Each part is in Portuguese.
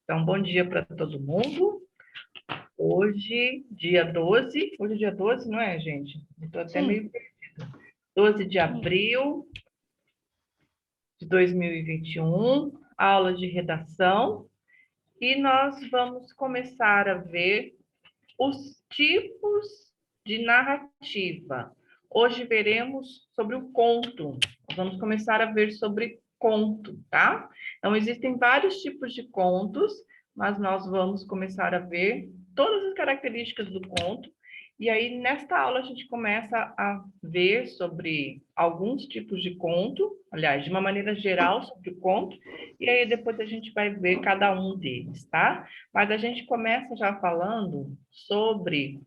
Então, bom dia para todo mundo. Hoje, dia 12. Hoje é dia 12, não é, gente? Estou até Sim. meio perdida. 12 de abril de 2021, aula de redação. E nós vamos começar a ver os tipos de narrativa. Hoje veremos sobre o conto. Vamos começar a ver sobre conto, tá? Então, existem vários tipos de contos, mas nós vamos começar a ver todas as características do conto. E aí, nesta aula, a gente começa a ver sobre alguns tipos de conto, aliás, de uma maneira geral sobre o conto, e aí depois a gente vai ver cada um deles, tá? Mas a gente começa já falando sobre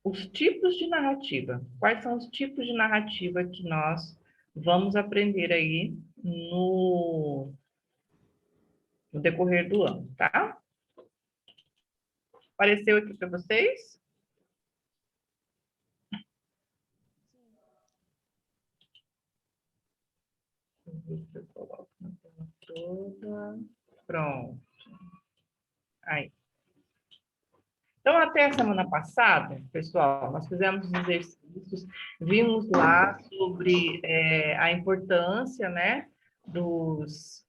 os tipos de narrativa. Quais são os tipos de narrativa que nós vamos aprender aí no decorrer do ano, tá? Apareceu aqui para vocês? Deixa eu colocar na tela toda. Pronto. Aí. Então, até a semana passada, pessoal, nós fizemos exercícios, vimos lá sobre a importância, né, dos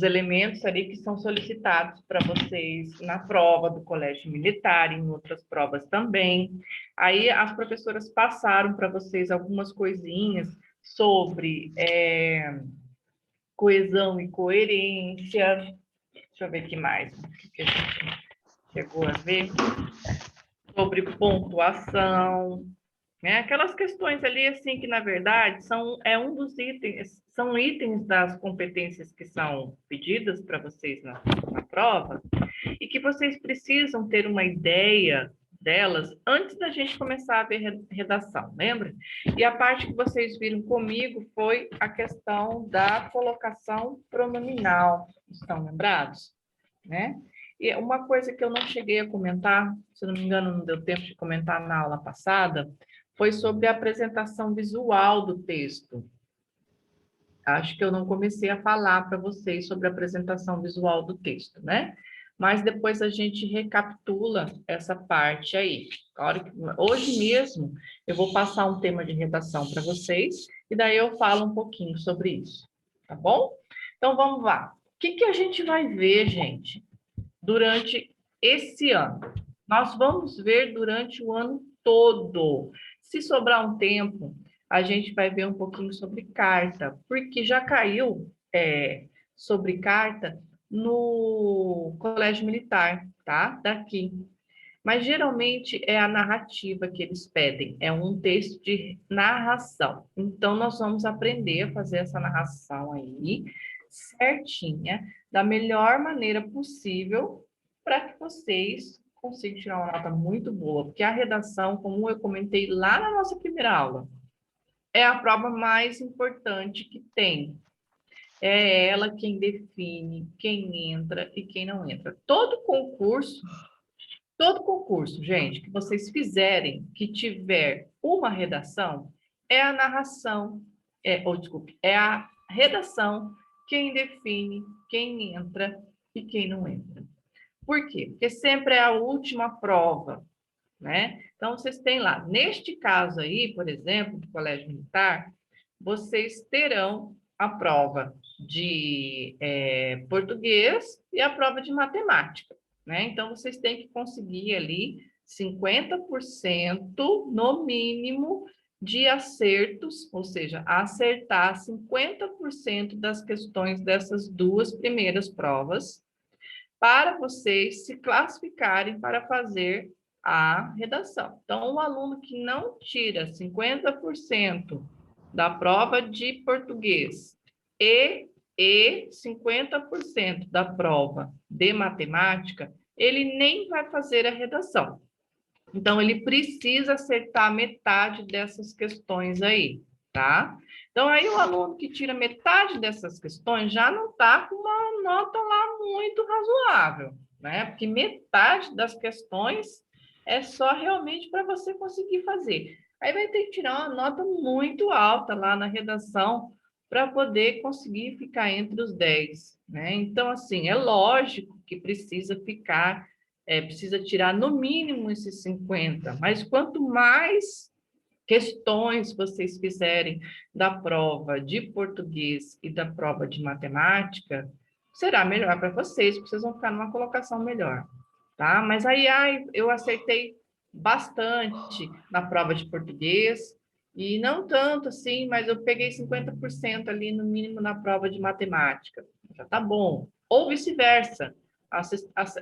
elementos ali que são solicitados para vocês na prova do Colégio Militar, em outras provas também. Aí as professoras passaram para vocês algumas coisinhas sobre coesão e coerência. Deixa eu ver aqui mais, o que a gente chegou a ver. Sobre pontuação, né? Aquelas questões ali, assim, que na verdade um dos itens, são itens das competências que são pedidas para vocês na prova, e que vocês precisam ter uma ideia delas antes da gente começar a ver redação, lembra? E a parte que vocês viram comigo foi a questão da colocação pronominal. Estão lembrados? Né? E uma coisa que eu não cheguei a comentar, se não me engano, não deu tempo de comentar na aula passada, foi sobre a apresentação visual do texto. Acho que eu não comecei a falar para vocês sobre a apresentação visual do texto, né? Mas depois a gente recapitula essa parte aí. Hoje mesmo eu vou passar um tema de redação para vocês e daí eu falo um pouquinho sobre isso, tá bom? Então vamos lá. O que a gente vai ver, gente, durante esse ano? Nós vamos ver durante o ano todo. Se sobrar um tempo, a gente vai ver um pouquinho sobre carta, porque já caiu sobre carta no Colégio Militar, tá? Daqui. Mas geralmente é a narrativa que eles pedem, é um texto de narração. Então, nós vamos aprender a fazer essa narração aí, certinha, da melhor maneira possível, para que vocês consigam tirar uma nota muito boa, porque a redação, como eu comentei lá na nossa primeira aula, é a prova mais importante que tem. É ela quem define quem entra e quem não entra. Todo concurso, gente, que vocês fizerem que tiver uma redação, é a narração, desculpe, é a redação quem define quem entra e quem não entra. Por quê? Porque sempre é a última prova, né? Então, vocês têm lá, neste caso aí, por exemplo, do Colégio Militar, vocês terão a prova de português e a prova de matemática, né? Então, vocês têm que conseguir ali 50% no mínimo de acertos, ou seja, acertar 50% das questões dessas duas primeiras provas, para vocês se classificarem para fazer a redação. Então, o aluno que não tira 50% da prova de português e 50% da prova de matemática, ele nem vai fazer a redação. Então, ele precisa acertar metade dessas questões aí, tá? Então, aí o aluno que tira metade dessas questões já não está com uma nota lá muito razoável, né? Porque metade das questões é só realmente para você conseguir fazer. Aí vai ter que tirar uma nota muito alta lá na redação para poder conseguir ficar entre os 10, né? Então, assim, é lógico que precisa ficar, precisa tirar no mínimo esses 50, mas quanto mais questões vocês fizerem da prova de português e da prova de matemática, será melhor para vocês, porque vocês vão ficar numa colocação melhor, tá? Mas aí, eu acertei bastante na prova de português, e não tanto assim, mas eu peguei 50% ali no mínimo na prova de matemática. Já tá bom. Ou vice-versa.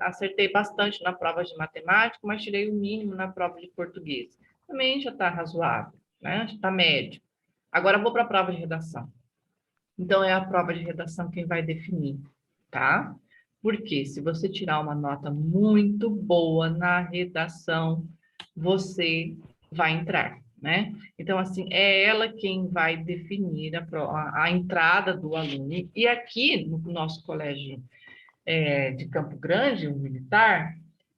Acertei bastante na prova de matemática, mas tirei o mínimo na prova de português. Também já está razoável, né? Já está médio. Agora vou para a prova de redação. Então, é a prova de redação quem vai definir, tá? Porque se você tirar uma nota muito boa na redação, você vai entrar, né? Então, assim, é ela quem vai definir a entrada do aluno. E aqui, no nosso colégio de Campo Grande, o militar,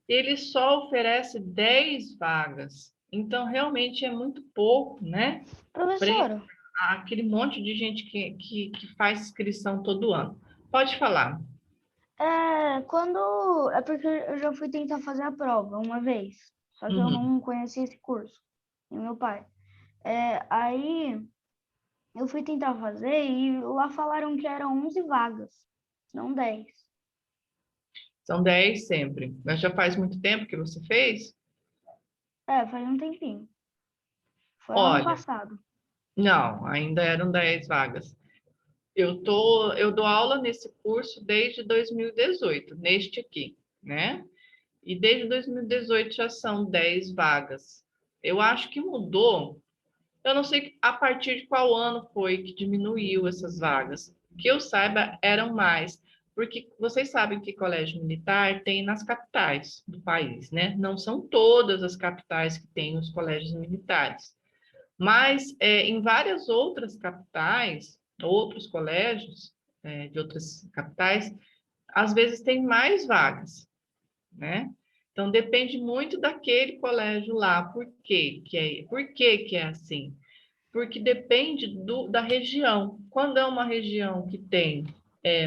ele só oferece 10 vagas. Então, realmente é muito pouco, né? Professora, Aquele monte de gente que faz inscrição todo ano. Pode falar. é porque eu já fui tentar fazer a prova uma vez, só que eu Uhum. não conhecia esse curso, e meu pai. Aí eu fui tentar fazer e lá falaram que eram 11 vagas, não 10. São 10 sempre. Mas já faz muito tempo que você fez? Faz um tempinho. Foi ano Olha, passado. não, ainda eram 10 vagas. Eu dou aula nesse curso desde 2018, neste aqui, né? E desde 2018 já são 10 vagas. Eu acho que mudou. Eu não sei a partir de qual ano foi que diminuiu essas vagas. Que eu saiba, eram mais. Porque vocês sabem que colégio militar tem nas capitais do país, né? Não são todas as capitais que têm os colégios militares. Mas em várias outras capitais, outros colégios de outras capitais, às vezes tem mais vagas, né? Então depende muito daquele colégio lá. Por que é assim? Porque depende da região. Quando é uma região que tem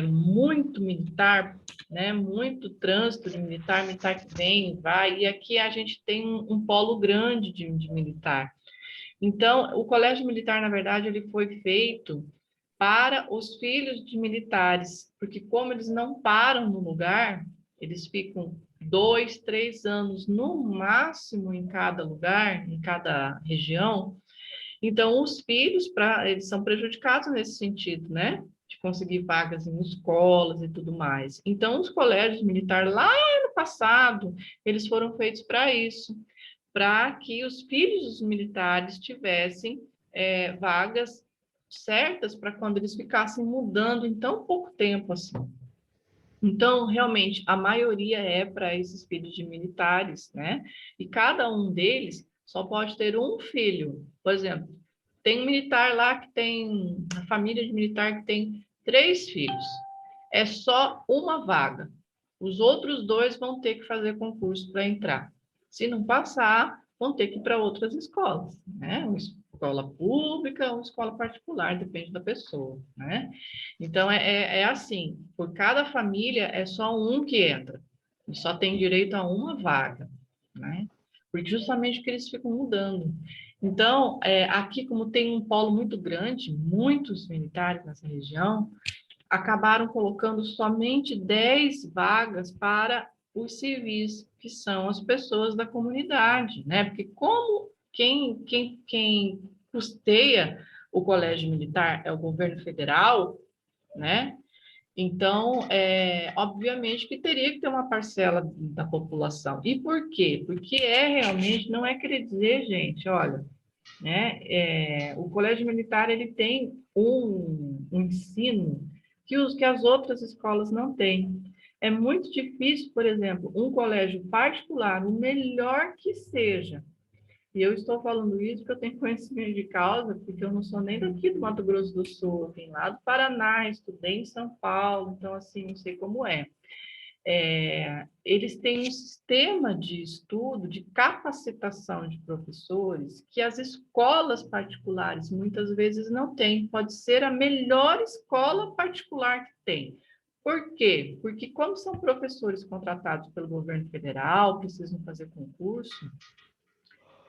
muito militar, né, muito trânsito de militar, militar que vem, vai, e aqui a gente tem um polo grande de militar. Então, o colégio militar, na verdade, ele foi feito para os filhos de militares, porque como eles não param no lugar, eles ficam 2, 3 anos no máximo em cada lugar, em cada região. Então, os filhos, eles são prejudicados nesse sentido, né? De conseguir vagas em escolas e tudo mais. Então, os colégios militares, lá no passado, eles foram feitos para isso, para que os filhos dos militares tivessem vagas certas para quando eles ficassem mudando em tão pouco tempo assim. Então, realmente, a maioria é para esses filhos de militares, né? E cada um deles só pode ter um filho. Por exemplo, tem um militar lá que tem, a família de militar que tem 3 filhos. É só uma vaga. Os outros 2 vão ter que fazer concurso para entrar. Se não passar, vão ter que ir para outras escolas, né? Uma escola pública ou escola particular, depende da pessoa, né? Então, é assim, por cada família é só um que entra, e só tem direito a uma vaga, né? Porque justamente que eles ficam mudando. Então, aqui, como tem um polo muito grande, muitos militares nessa região, acabaram colocando somente 10 vagas para os civis, que são as pessoas da comunidade, né? Porque como quem custeia o colégio militar é o governo federal, né? Então, obviamente que teria que ter uma parcela da população. E por quê? Porque realmente, não é querer dizer, gente, olha, né, o colégio militar ele tem um ensino que as outras escolas não têm. É muito difícil, por exemplo, um colégio particular, o melhor que seja, e eu estou falando isso porque eu tenho conhecimento de causa, porque eu não sou nem daqui do Mato Grosso do Sul, eu vim lá do Paraná, estudei em São Paulo, então, assim, não sei como é. Eles têm um sistema de estudo, de capacitação de professores, que as escolas particulares muitas vezes não têm. Pode ser a melhor escola particular que tem, Por quê? Porque como são professores contratados pelo governo federal, precisam fazer concurso,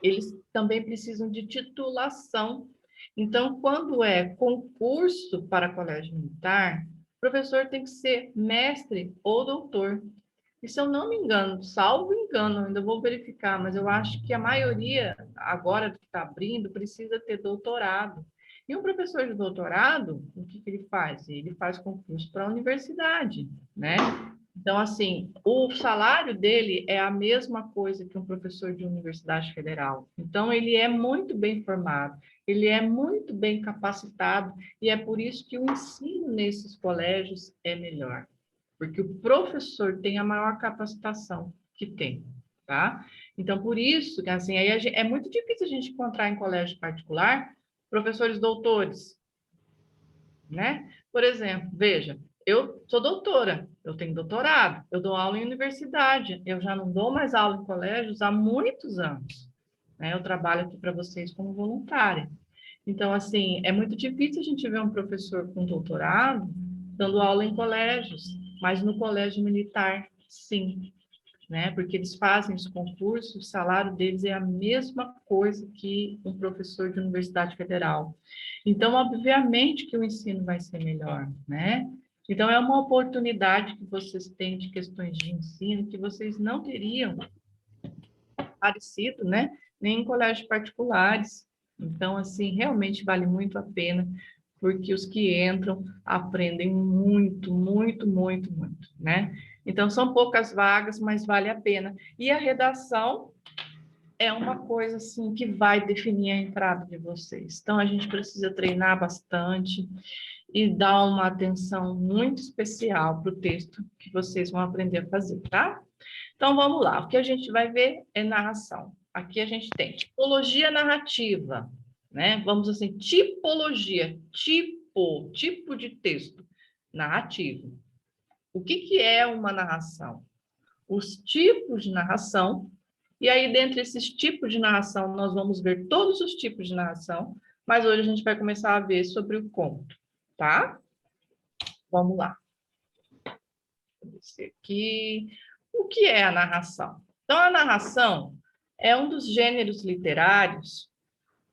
eles também precisam de titulação. Então, quando é concurso para colégio militar, o professor tem que ser mestre ou doutor. E se eu não me engano, salvo engano, ainda vou verificar, mas eu acho que a maioria, agora que está abrindo, precisa ter doutorado. E um professor de doutorado, o que ele faz? Ele faz concurso para a universidade, né? Então, assim, o salário dele é a mesma coisa que um professor de universidade federal. Então, ele é muito bem formado, ele é muito bem capacitado, e é por isso que o ensino nesses colégios é melhor, porque o professor tem a maior capacitação que tem, tá? Então, por isso, que assim, é muito difícil a gente encontrar em colégio particular professores doutores, né? Por exemplo, veja, eu sou doutora, eu tenho doutorado, eu dou aula em universidade, eu já não dou mais aula em colégios há muitos anos, né? Eu trabalho aqui para vocês como voluntária. Então, assim, é muito difícil a gente ver um professor com doutorado dando aula em colégios, mas no colégio militar, sim, né? Porque eles fazem os concursos, o salário deles é a mesma coisa que um professor de universidade federal. Então, obviamente que o ensino vai ser melhor, né? Então, é uma oportunidade que vocês têm de questões de ensino que vocês não teriam parecido, né? Nem em colégios particulares. Então, assim, realmente vale muito a pena, porque os que entram aprendem muito, muito, muito, muito, né? Então, são poucas vagas, mas vale a pena. E a redação é uma coisa, assim, que vai definir a entrada de vocês. Então, a gente precisa treinar bastante e dar uma atenção muito especial para o texto que vocês vão aprender a fazer, tá? Então, vamos lá. O que a gente vai ver é narração. Aqui a gente tem tipologia narrativa, né? Vamos assim, tipologia, tipo de texto narrativo. O que é uma narração? Os tipos de narração, e aí, dentre esses tipos de narração, nós vamos ver todos os tipos de narração, mas hoje a gente vai começar a ver sobre o conto, tá? Vamos lá. Vou descer aqui. O que é a narração? Então, a narração é um dos gêneros literários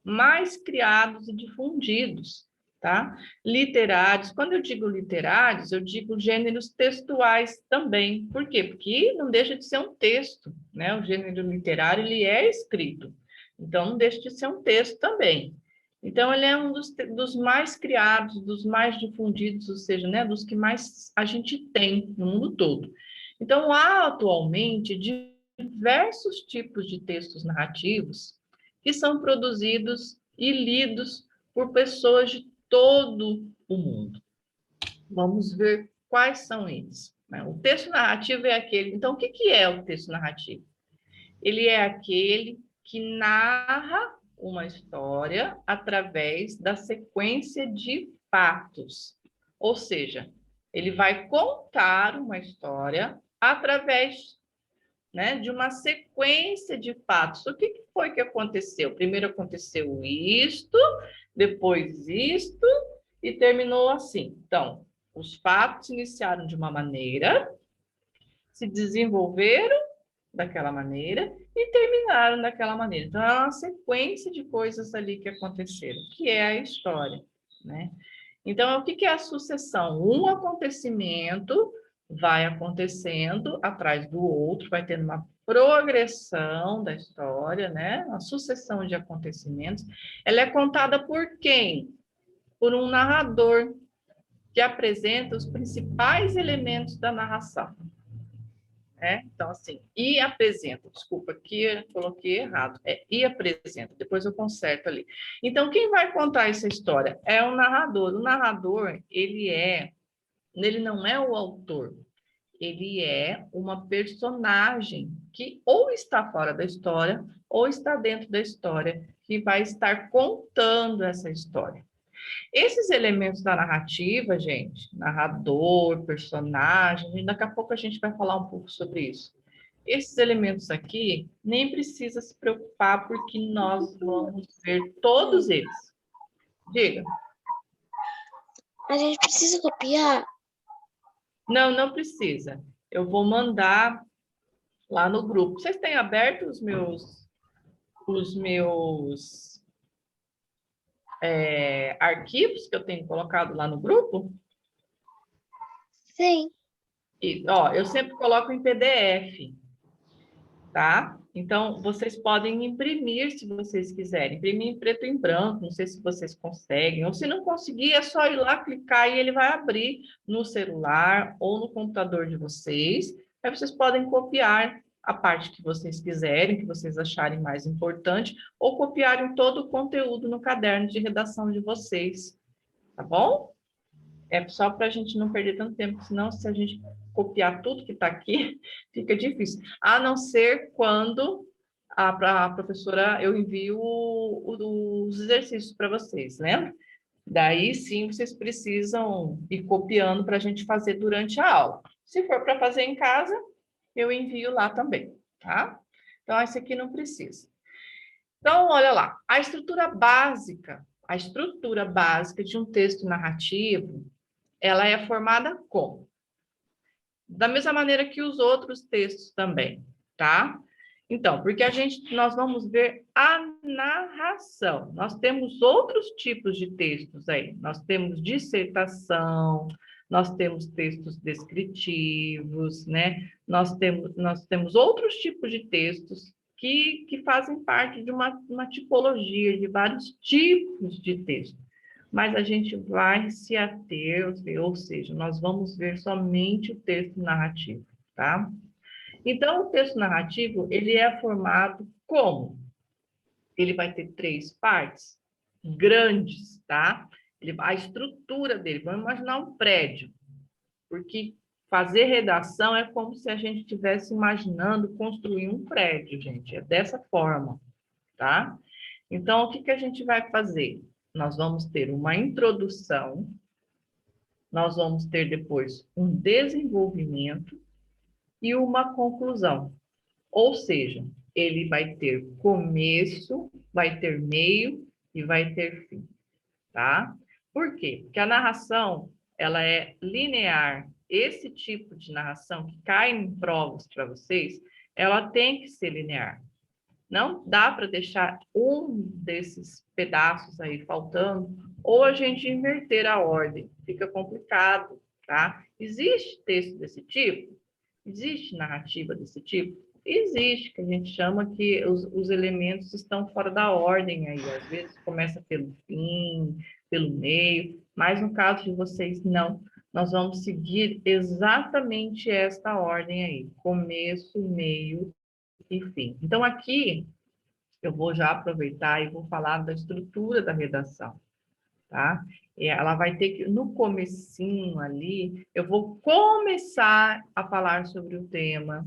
mais criados e difundidos, tá? Literários, quando eu digo literários, eu digo gêneros textuais também. Por quê? Porque não deixa de ser um texto, né? O gênero literário, ele é escrito, então não deixa de ser um texto também. Então, ele é um dos mais criados, dos mais difundidos, ou seja, né, dos que mais a gente tem no mundo todo. Então, há atualmente diversos tipos de textos narrativos que são produzidos e lidos por pessoas de todo o mundo. Vamos ver quais são eles. O texto narrativo é aquele. Então, o que é o texto narrativo? Ele é aquele que narra uma história através da sequência de fatos. Ou seja, ele vai contar uma história através, né, de uma sequência de fatos. O que foi que aconteceu? Primeiro aconteceu isto, depois isto, e terminou assim. Então, os fatos iniciaram de uma maneira, se desenvolveram daquela maneira e terminaram daquela maneira. Então, é uma sequência de coisas ali que aconteceram, que é a história, né? Então, o que é a sucessão? Um acontecimento vai acontecendo atrás do outro, vai tendo uma progressão da história, né? Uma sucessão de acontecimentos. Ela é contada por quem? Por um narrador que apresenta os principais elementos da narração. Então, assim, e apresenta, desculpa, aqui eu coloquei errado, e apresenta, depois eu conserto ali. Então, quem vai contar essa história? É o narrador. O narrador, ele não é o autor, ele é uma personagem que ou está fora da história, ou está dentro da história, que vai estar contando essa história. Esses elementos da narrativa, gente, narrador, personagem, daqui a pouco a gente vai falar um pouco sobre isso. Esses elementos aqui, nem precisa se preocupar, porque nós vamos ver todos eles. Diga. A gente precisa copiar? Não, não precisa. Eu vou mandar lá no grupo. Vocês têm aberto os meus arquivos que eu tenho colocado lá no grupo? Sim. E, ó, eu sempre coloco em PDF, tá? Então, vocês podem imprimir se vocês quiserem. Imprimir em preto e em branco, não sei se vocês conseguem. Ou se não conseguir, é só ir lá, clicar e ele vai abrir no celular ou no computador de vocês. Aí vocês podem copiar a parte que vocês quiserem, que vocês acharem mais importante, ou copiarem todo o conteúdo no caderno de redação de vocês, tá bom? É só para a gente não perder tanto tempo, senão se a gente copiar tudo que está aqui, fica difícil. A não ser quando a professora, eu envio os exercícios para vocês, lembra? Daí sim vocês precisam ir copiando para a gente fazer durante a aula. Se for para fazer em casa, eu envio lá também, tá? Então, esse aqui não precisa. Então, olha lá, a estrutura básica de um texto narrativo, ela é formada como? Da mesma maneira que os outros textos também, tá? Então, porque nós vamos ver a narração. Nós temos outros tipos de textos aí. Nós temos dissertação, nós temos textos descritivos, né? Nós temos outros tipos de textos que fazem parte de uma tipologia de vários tipos de texto. Mas a gente vai se ater, ou seja, nós vamos ver somente o texto narrativo, tá? Então, o texto narrativo, ele é formado como? Ele vai ter 3 partes grandes, tá? A estrutura dele, vamos imaginar um prédio, porque fazer redação é como se a gente estivesse imaginando construir um prédio, gente, é dessa forma, tá? Então, o que a gente vai fazer? Nós vamos ter uma introdução, nós vamos ter depois um desenvolvimento e uma conclusão. Ou seja, ele vai ter começo, vai ter meio e vai ter fim, tá? Por quê? Porque a narração, ela é linear. Esse tipo de narração que cai em provas para vocês, ela tem que ser linear. Não dá para deixar um desses pedaços aí faltando, ou a gente inverter a ordem. Fica complicado, tá? Existe texto desse tipo? Existe narrativa desse tipo? Existe, que a gente chama que os elementos estão fora da ordem aí. Às vezes começa pelo fim, pelo meio, mas no caso de vocês, não. Nós vamos seguir exatamente esta ordem aí: começo, meio e fim. Então, aqui, eu vou já aproveitar e vou falar da estrutura da redação, tá? Ela vai ter que, no comecinho ali, eu vou começar a falar sobre o tema,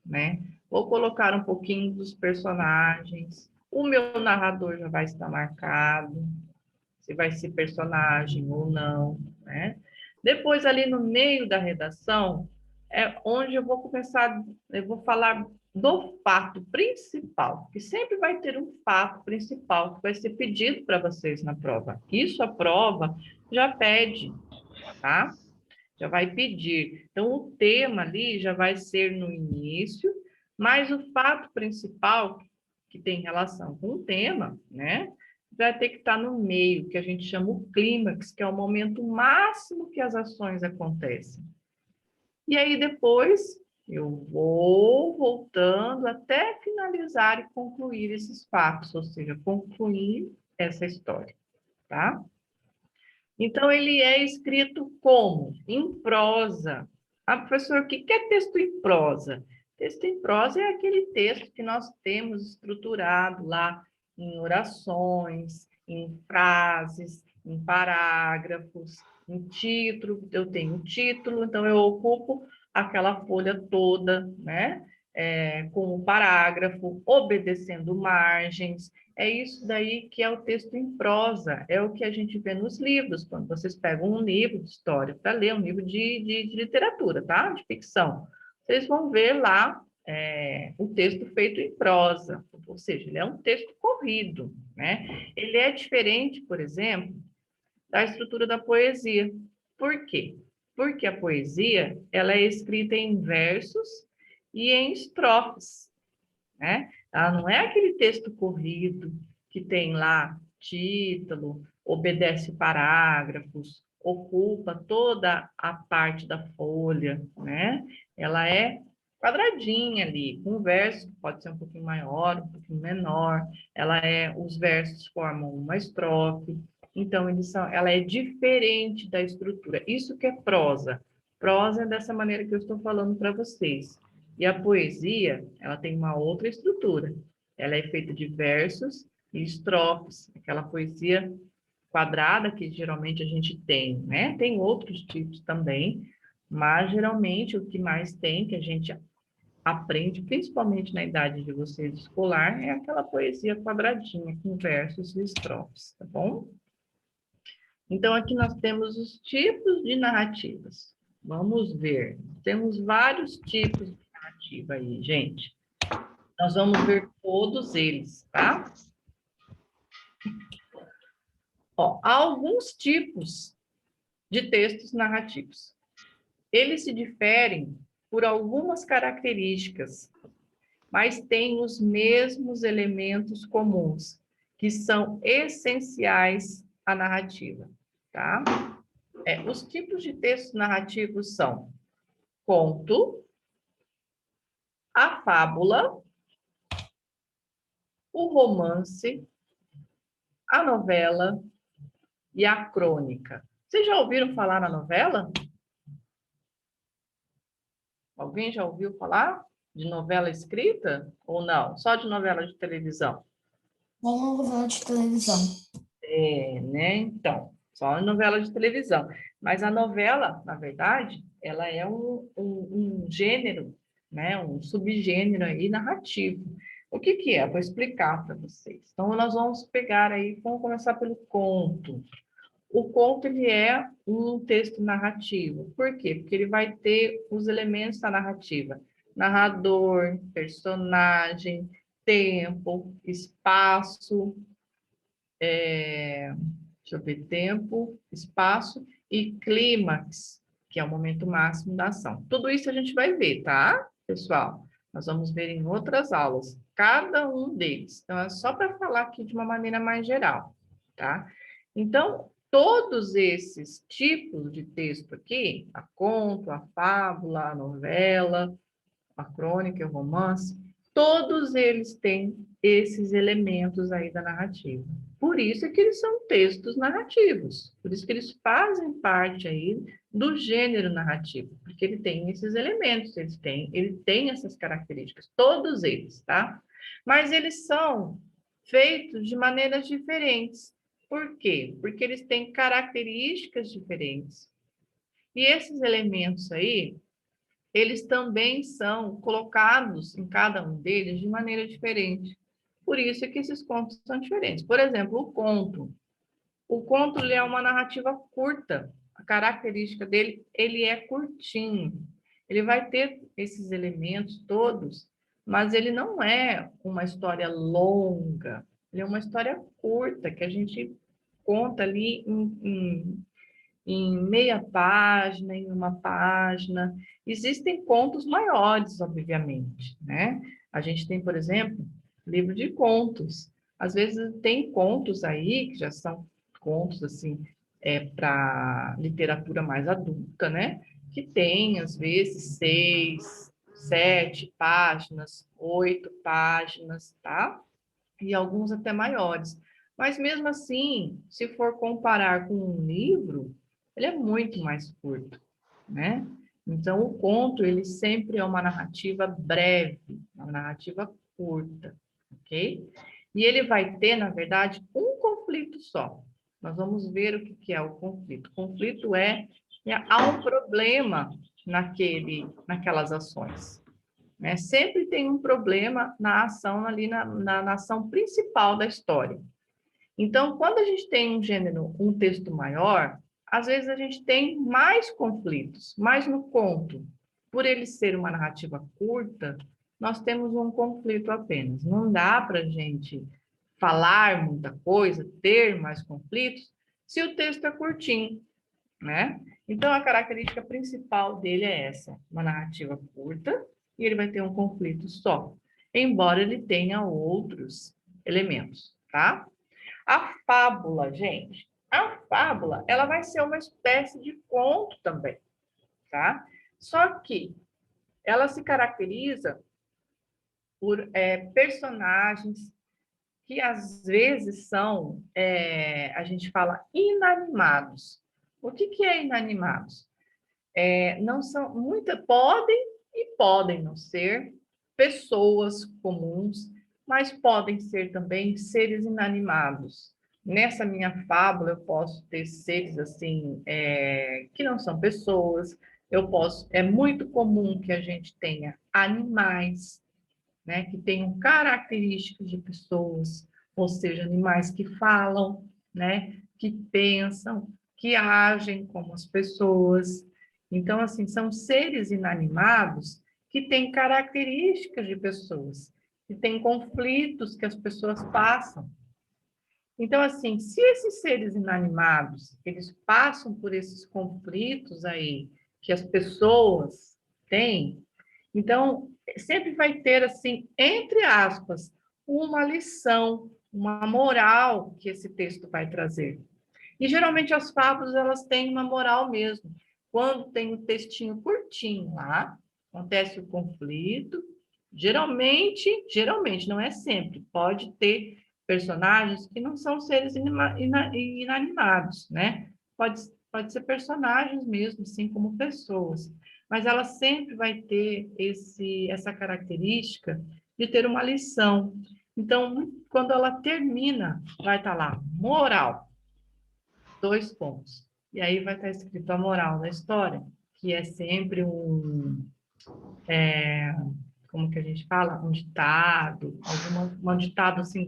né? Vou colocar um pouquinho dos personagens, o meu narrador já vai estar marcado, se vai ser personagem ou não, né? Depois, ali no meio da redação, é onde eu vou começar, eu vou falar do fato principal, que sempre vai ter um fato principal que vai ser pedido para vocês na prova. Isso a prova já pede, tá? Já vai pedir. Então, o tema ali já vai ser no início, mas o fato principal, que tem relação com o tema, né? Vai ter que estar no meio, que a gente chama o clímax, que é o momento máximo que as ações acontecem. E aí, depois, eu vou voltando até finalizar e concluir esses fatos, ou seja, concluir essa história, tá? Então, ele é escrito como? Em prosa. Ah, professor, o que é texto em prosa? Texto em prosa é aquele texto que nós temos estruturado lá em orações, em frases, em parágrafos, em título. Eu tenho um título, então eu ocupo aquela folha toda, né? Com um parágrafo, obedecendo margens. É isso daí que é o texto em prosa, é o que a gente vê nos livros, quando vocês pegam um livro de história para ler, um livro de literatura, tá? De ficção. Vocês vão ver lá o texto feito em prosa, ou seja, ele é um texto corrido, né? Ele é diferente, por exemplo, da estrutura da poesia. Por quê? Porque a poesia, ela é escrita em versos e em estrofes, né? Ela não é aquele texto corrido que tem lá título, obedece parágrafos, ocupa toda a parte da folha, né? Ela é quadradinha ali, com verso, pode ser um pouquinho maior, um pouquinho menor. Os versos formam uma estrofe. Então, ela é diferente da estrutura. Isso que é prosa. Prosa é dessa maneira que eu estou falando para vocês. E a poesia, ela tem uma outra estrutura. Ela é feita de versos e estrofes, aquela poesia quadrada que geralmente a gente tem, né? Tem outros tipos também, mas geralmente o que mais tem, que a gente aprende, principalmente na idade de vocês escolar, é aquela poesia quadradinha, com versos e estrofes, tá bom? Então, aqui nós temos os tipos de narrativas. Vamos ver. Temos vários tipos de narrativa aí, gente. Nós vamos ver todos eles, tá? Ó, há alguns tipos de textos narrativos. Eles se diferem por algumas características, mas têm os mesmos elementos comuns, que são essenciais à narrativa, tá? Os tipos de textos narrativos são conto, a fábula, o romance, a novela e a crônica. Vocês já ouviram falar na novela? Alguém já ouviu falar de novela escrita ou não? Só de novela de televisão? Uma novela de televisão. Né? Então, só novela de televisão. Mas a novela, na verdade, ela é um gênero, né? Um subgênero aí narrativo. O que que é? Vou explicar para vocês. Então, nós vamos pegar aí, vamos começar pelo conto. O conto, ele é um texto narrativo. Por quê? Porque ele vai ter os elementos da narrativa. Narrador, personagem, tempo, espaço, deixa eu ver, tempo, espaço e clímax, que é o momento máximo da ação. Tudo isso a gente vai ver, tá, pessoal? Nós vamos ver em outras aulas, cada um deles. Então, é só para falar aqui de uma maneira mais geral, tá? Então, todos esses tipos de texto aqui, a conto, a fábula, a novela, a crônica, o romance, todos eles têm esses elementos aí da narrativa. Por isso é que eles são textos narrativos, por isso que eles fazem parte aí do gênero narrativo, porque ele tem esses elementos, ele tem essas características, todos eles, tá? Mas eles são feitos de maneiras diferentes. Por quê? Porque eles têm características diferentes. E esses elementos aí, eles também são colocados em cada um deles de maneira diferente. Por isso é que esses contos são diferentes. Por exemplo, o conto. O conto ele é uma narrativa curta. A característica dele, ele é curtinho. Ele vai ter esses elementos todos, mas ele não é uma história longa. Ele é uma história curta, que a gente conta ali em meia página, em uma página. Existem contos maiores, obviamente, né? A gente tem, por exemplo, livro de contos. Às vezes tem contos aí que já são contos assim para literatura mais adulta, né? Que tem às vezes 6, 7 páginas, 8 páginas, tá? E alguns até maiores. Mas mesmo assim, se for comparar com um livro, ele é muito mais curto, né? Então, o conto, ele sempre é uma narrativa breve, uma narrativa curta, ok? E ele vai ter, na verdade, um conflito só. Nós vamos ver o que é o conflito. O conflito há um problema naquelas ações, né? Sempre tem um problema na ação, ali na ação principal da história. Então, quando a gente tem um gênero, um texto maior, às vezes a gente tem mais conflitos, mas no conto, por ele ser uma narrativa curta, nós temos um conflito apenas. Não dá para a gente falar muita coisa, ter mais conflitos, se o texto é curtinho. né? Então, a característica principal dele é essa, uma narrativa curta, e ele vai ter um conflito só, embora ele tenha outros elementos, tá? A fábula, gente, a fábula, ela vai ser uma espécie de conto também, tá? Só que ela se caracteriza por personagens que às vezes são, a gente fala, inanimados. O que que é inanimados? Não são, podem e podem não ser pessoas comuns, mas podem ser também seres inanimados. Nessa minha fábula, eu posso ter seres assim, que não são pessoas, é muito comum que a gente tenha animais, né, que tenham características de pessoas, ou seja, animais que falam, né, que pensam, que agem como as pessoas. Então, assim, são seres inanimados que têm características de pessoas, que têm conflitos que as pessoas passam. Então, assim, se esses seres inanimados, eles passam por esses conflitos aí que as pessoas têm, então, sempre vai ter, assim, entre aspas, uma lição, uma moral que esse texto vai trazer. E, geralmente, as fábulas, elas têm uma moral mesmo. Quando tem um textinho curtinho lá, acontece o conflito, geralmente, não é sempre, pode ter personagens que não são seres inanimados, né? Pode ser personagens mesmo, assim como pessoas, mas ela sempre vai ter essa característica de ter uma lição. Então, quando ela termina, vai estar lá, moral, 2 pontos. E aí vai estar escrito a moral da história, que é sempre como que a gente fala? Um ditado, um ditado assim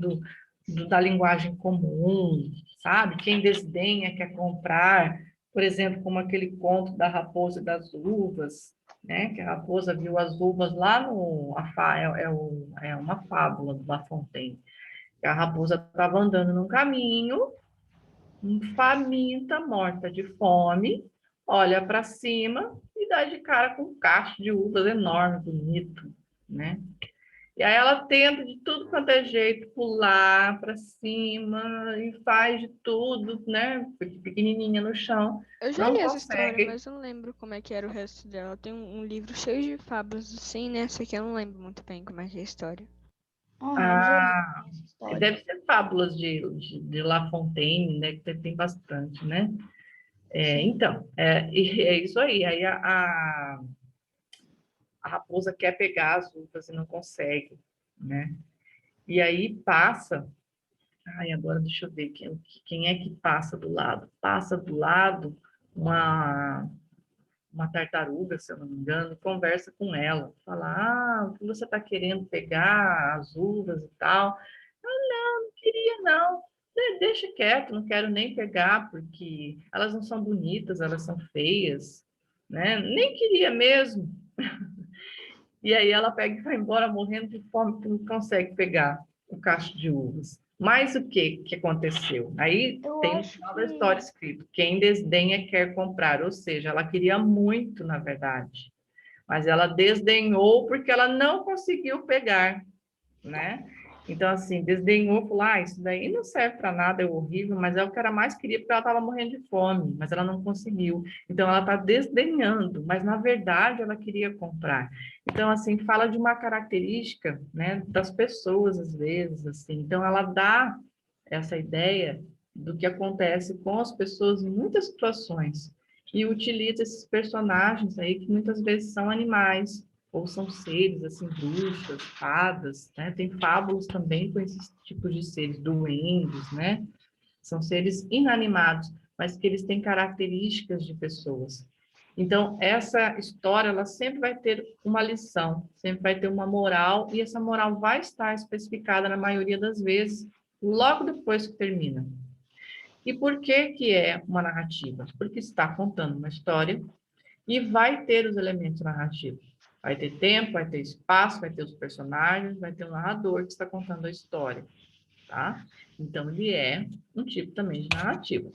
da linguagem comum, sabe? Quem desdenha quer comprar, por exemplo, como aquele conto da raposa e das uvas, né? Que a raposa viu as uvas lá no... é uma fábula do La Fontaine. Que a raposa estava andando num caminho, faminta, morta de fome, olha para cima e dá de cara com um cacho de uvas enorme, bonito, né? E aí ela tenta de tudo quanto é jeito pular para cima e faz de tudo, né? Pequenininha no chão, Eu já não li essa história, consegue. mas eu não lembro como é que era o resto dela. Tem um livro cheio de fábulas assim, né? Essa aqui eu não lembro muito bem como é que é a história. Eu já li Ah, essa história. deve ser fábulas de La Fontaine, né? Que tem bastante, né? Sim. Então, é isso aí. Aí a raposa quer pegar as uvas e não consegue, né? E aí passa. Ai, agora deixa eu ver quem é que passa do lado. Passa do lado uma tartaruga, se eu não me engano, conversa com ela. Fala, o que você está querendo pegar as uvas e tal. Não queria não. Deixa quieto, não quero nem pegar, porque elas não são bonitas, elas são feias, né? Nem queria mesmo. E aí ela pega e vai embora morrendo de fome, porque não consegue pegar o cacho de uvas. Mas o que aconteceu? Aí Eu tem no acho final da história que escrito: quem desdenha quer comprar. Ou seja, ela queria muito, na verdade, mas ela desdenhou porque ela não conseguiu pegar, né? Então, assim, desdenhou, falou, isso daí não serve para nada, é horrível, mas é o que ela mais queria, porque ela estava morrendo de fome, mas ela não conseguiu. Então, ela está desdenhando, mas, na verdade, ela queria comprar. Então, assim, fala de uma característica, né, das pessoas, às vezes, assim. Então, ela dá essa ideia do que acontece com as pessoas em muitas situações, e utiliza esses personagens aí que muitas vezes são animais, ou são seres, assim, bruxas, fadas, né? Tem fábulas também com esses tipos de seres, duendes, né? São seres inanimados, mas que eles têm características de pessoas. Então, essa história, ela sempre vai ter uma lição, sempre vai ter uma moral, e essa moral vai estar especificada, na maioria das vezes, logo depois que termina. E por que que é uma narrativa? Porque está contando uma história e vai ter os elementos narrativos. Vai ter tempo, vai ter espaço, vai ter os personagens, vai ter o narrador que está contando a história, tá? Então, ele é um tipo também de narrativa.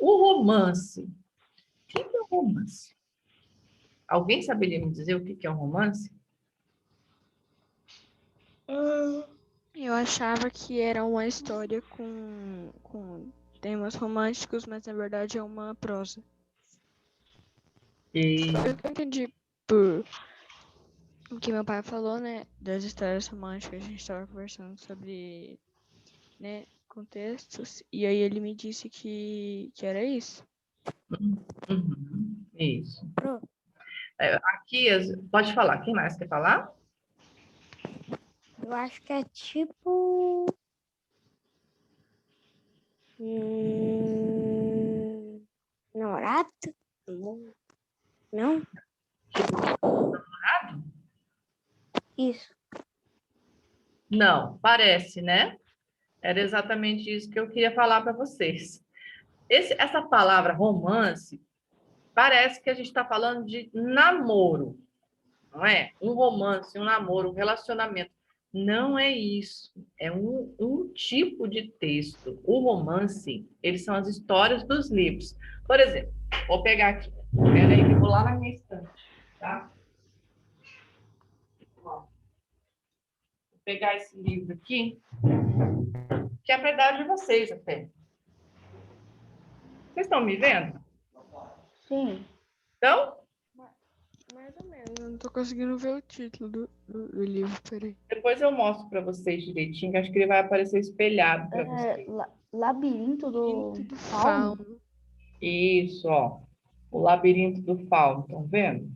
O romance. O que é um romance? Alguém saberia me dizer o que é um romance? Eu achava que era uma história com temas românticos, mas na verdade é uma prosa. E Eu entendi por o que meu pai falou, né? Das histórias românticas, a gente estava conversando sobre, né, contextos, e aí ele me disse que era isso. isso. Pronto. Aqui, pode falar. Quem mais quer falar? Eu acho que é tipo. Namorado? Não? Isso. Não, parece, né? Era exatamente isso que eu queria falar para vocês. Essa palavra romance parece que a gente está falando de namoro, não é? Um romance, um namoro, um relacionamento. Não é isso. É um tipo de texto. O romance, eles são as histórias dos livros. Por exemplo, vou pegar aqui. Peraí, que eu vou lá na minha estante, tá? Ó, vou pegar esse livro aqui, que é para dar de vocês até. Vocês estão me vendo? Sim. Então, Mais ou menos, eu não tô conseguindo ver o título do livro, peraí. depois eu mostro para vocês direitinho, que acho que ele vai aparecer espelhado para É vocês. Labirinto do Labirinto do Fauno. Fauno. Isso, ó. O Labirinto do Fauno, estão vendo?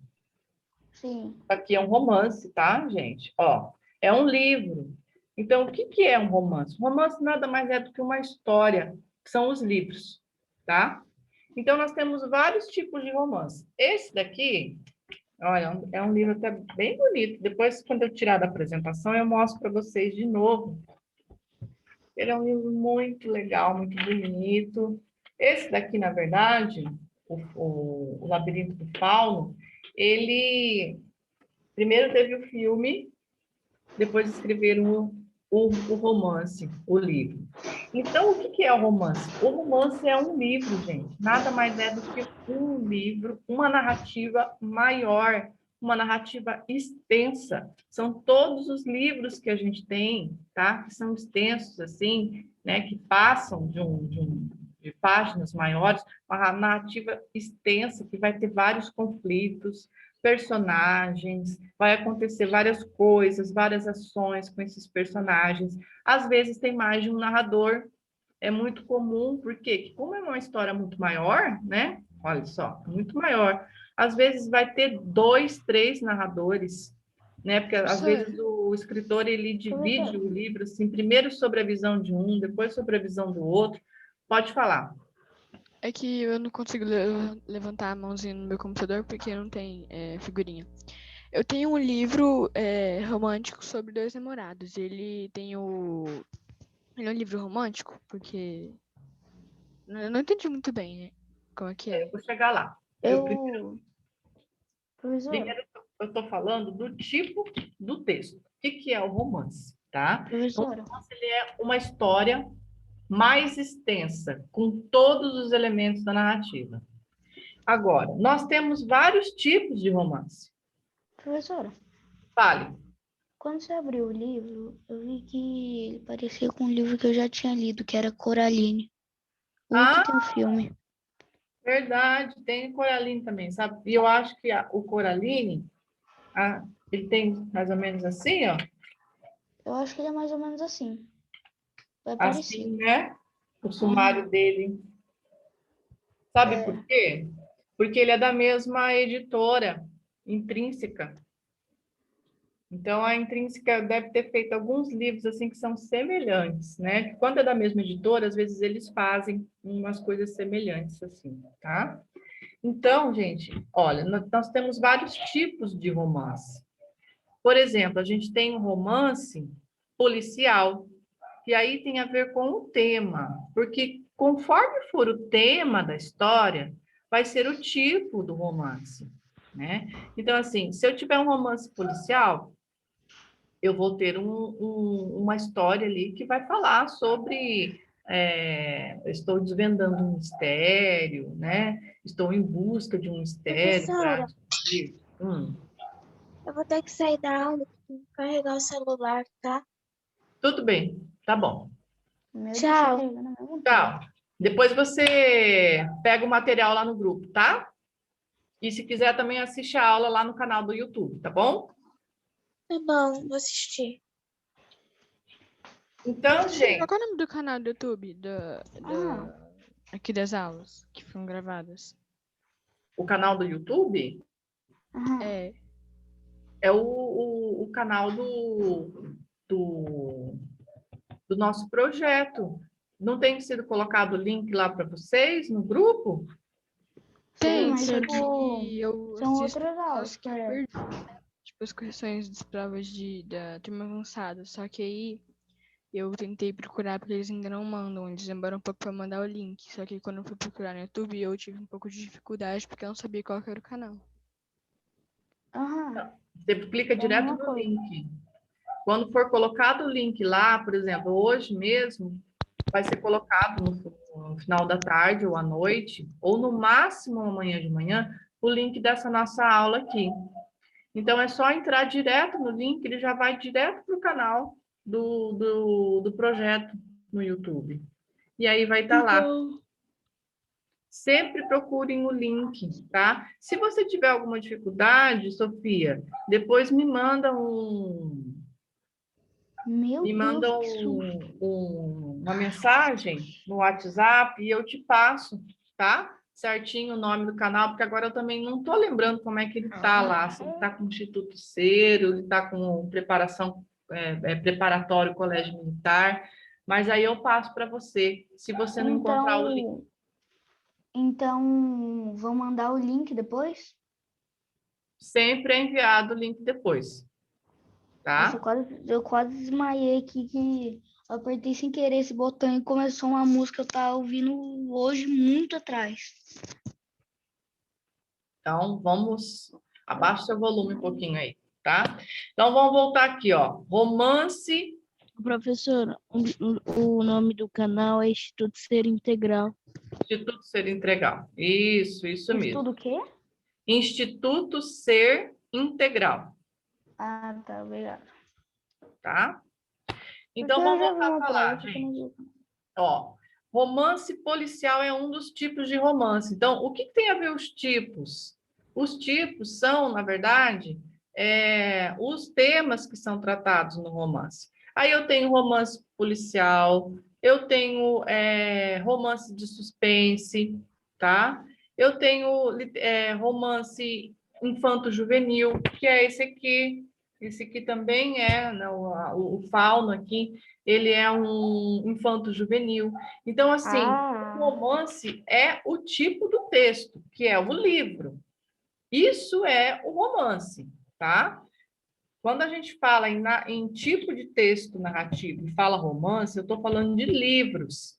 Sim. Isso aqui é um romance, tá, gente? Ó, é um livro. Então, o que que é um romance? Um romance nada mais é do que uma história, que são os livros, tá? Então, nós temos vários tipos de romance. Esse daqui, olha, é um livro até bem bonito. Depois, quando eu tirar da apresentação, eu mostro para vocês de novo. Ele é um livro muito legal, muito bonito. Esse daqui, na verdade, o Labirinto do Fauno, ele primeiro teve o filme, depois escreveram o romance, o livro. Então, o que é o romance? O romance é um livro, gente. Nada mais é do que um livro, uma narrativa maior, uma narrativa extensa. São todos os livros que a gente tem, tá? Que são extensos, assim, né? Que passam de páginas maiores, uma narrativa extensa que vai ter vários conflitos, personagens, vai acontecer várias coisas, várias ações com esses personagens. Às vezes tem mais de um narrador, é muito comum, porque como é uma história muito maior, né? Olha só, muito maior. Às vezes vai ter 2, 3 narradores, né? Porque às Professor, vezes o escritor ele divide Professor. o livro assim, primeiro sobre a visão de um, depois sobre a visão do outro. Pode falar. é que eu não consigo levantar a mãozinha no meu computador porque não tem figurinha. Eu tenho um livro romântico sobre dois namorados. Ele tem o. Ele é um livro romântico, porque. Eu não entendi muito bem, né? Como é que é? Eu vou chegar lá. Professor, Primeiro, eu estou falando do tipo do texto. O que é o romance, tá? O professora, romance ele é uma história mais extensa, com todos os elementos da narrativa. Agora, nós temos vários tipos de romance. professora, Fale. quando você abriu o livro, eu vi que ele parecia com um livro que eu já tinha lido, que era Coraline. O que Ah, tem um filme. verdade, tem Coraline também, sabe? E eu acho que o Coraline, ele tem mais ou menos assim, ó. Eu acho que ele é mais ou menos assim. É Assim, parecido. né? O sumário dele. Sabe por quê? Porque ele é da mesma editora, Intrínseca. Então, a Intrínseca deve ter feito alguns livros assim que são semelhantes, né? Quando é da mesma editora, às vezes eles fazem umas coisas semelhantes assim, tá? Então, gente, olha, nós temos vários tipos de romance. Por exemplo, a gente tem um romance policial, que aí tem a ver com o tema, porque conforme for o tema da história, vai ser o tipo do romance, né? Então, assim, se eu tiver um romance policial, eu vou ter uma história ali que vai falar sobre estou desvendando um mistério, né? Estou em busca de um mistério para Professora, descobrir. eu vou ter que sair da aula e carregar o celular, tá? Tudo bem, tá bom. Meu Deus, Tchau. tá carregando ao mesmo tempo. Tchau. Depois você pega o material lá no grupo, tá? E se quiser também assiste a aula lá no canal do YouTube, tá bom? Tá bom, vou assistir. Então, gente, Qual é o nome do canal do YouTube Ah. aqui das aulas que foram gravadas? o canal do YouTube Aham. é o canal do nosso projeto. Não tem sido colocado o link lá para vocês no grupo? Tem, mas, só tipo, que eu são assisto, outras aulas, acho que eu parece. perdi, né? Tipo, as correções das provas da turma avançada. Só que aí eu tentei procurar porque eles ainda não mandam. Eles demoram um pouco pra mandar o link. Só que quando eu fui procurar no YouTube, eu tive um pouco de dificuldade porque eu não sabia qual que era o canal. Aham. Você clica É a direto mesma no coisa. link. Quando for colocado o link lá, por exemplo, hoje mesmo, vai ser colocado no final da tarde ou à noite, ou no máximo amanhã de manhã, o link dessa nossa aula aqui. Então, é só entrar direto no link, ele já vai direto para o canal do projeto no YouTube. E aí vai estar lá. Então, Sempre procurem o link, tá? Se você tiver alguma dificuldade, Sofia, depois me manda Meu me Deus, manda que susto. uma mensagem no WhatsApp e eu te passo, tá? Certinho o nome do canal, porque agora eu também não estou lembrando como é que ele está lá. Se ele está com o Instituto Cero, ele está com preparação, preparatório Colégio Militar, mas aí eu passo para você, se você não encontrar o link. Então, vou mandar o link depois? Sempre é enviado o link depois, Nossa, tá? eu quase desmaiei aqui que eu apertei sem querer esse botão e começou uma música que eu tava ouvindo hoje muito atrás. Então, abaixa seu volume um pouquinho aí, tá? Então, vamos voltar aqui, ó. Romance, Professora, o nome do canal é Instituto Ser Integral. Instituto Ser Integral. Isso mesmo. Estudo o quê? Instituto Ser Integral, Ah, tá, obrigado. tá? Então, Porque eu vamos já vi voltar a uma falar, prova que eu gente. não vi. Ó, romance policial é um dos tipos de romance. Então, o que tem a ver os tipos? Os tipos são, na verdade, os temas que são tratados no romance. Aí eu tenho romance policial, eu tenho romance de suspense, tá? Eu tenho romance infanto-juvenil, que é esse aqui. Esse aqui também né, o fauno aqui, ele é um infanto-juvenil. Então, assim, o romance é o tipo do texto, que é o livro. Isso é o romance, tá? Quando a gente fala em tipo de texto narrativo e fala romance, eu estou falando de livros.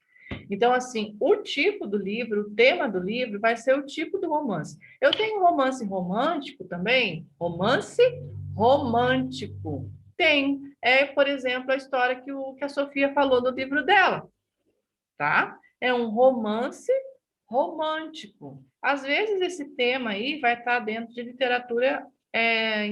Então, assim, o tipo do livro, o tema do livro vai ser o tipo do romance. Eu tenho romance romântico também, romance romântico. Tem, por exemplo, a história que a Sofia falou no livro dela, tá? É um romance romântico. Às vezes esse tema aí vai estar dentro de literatura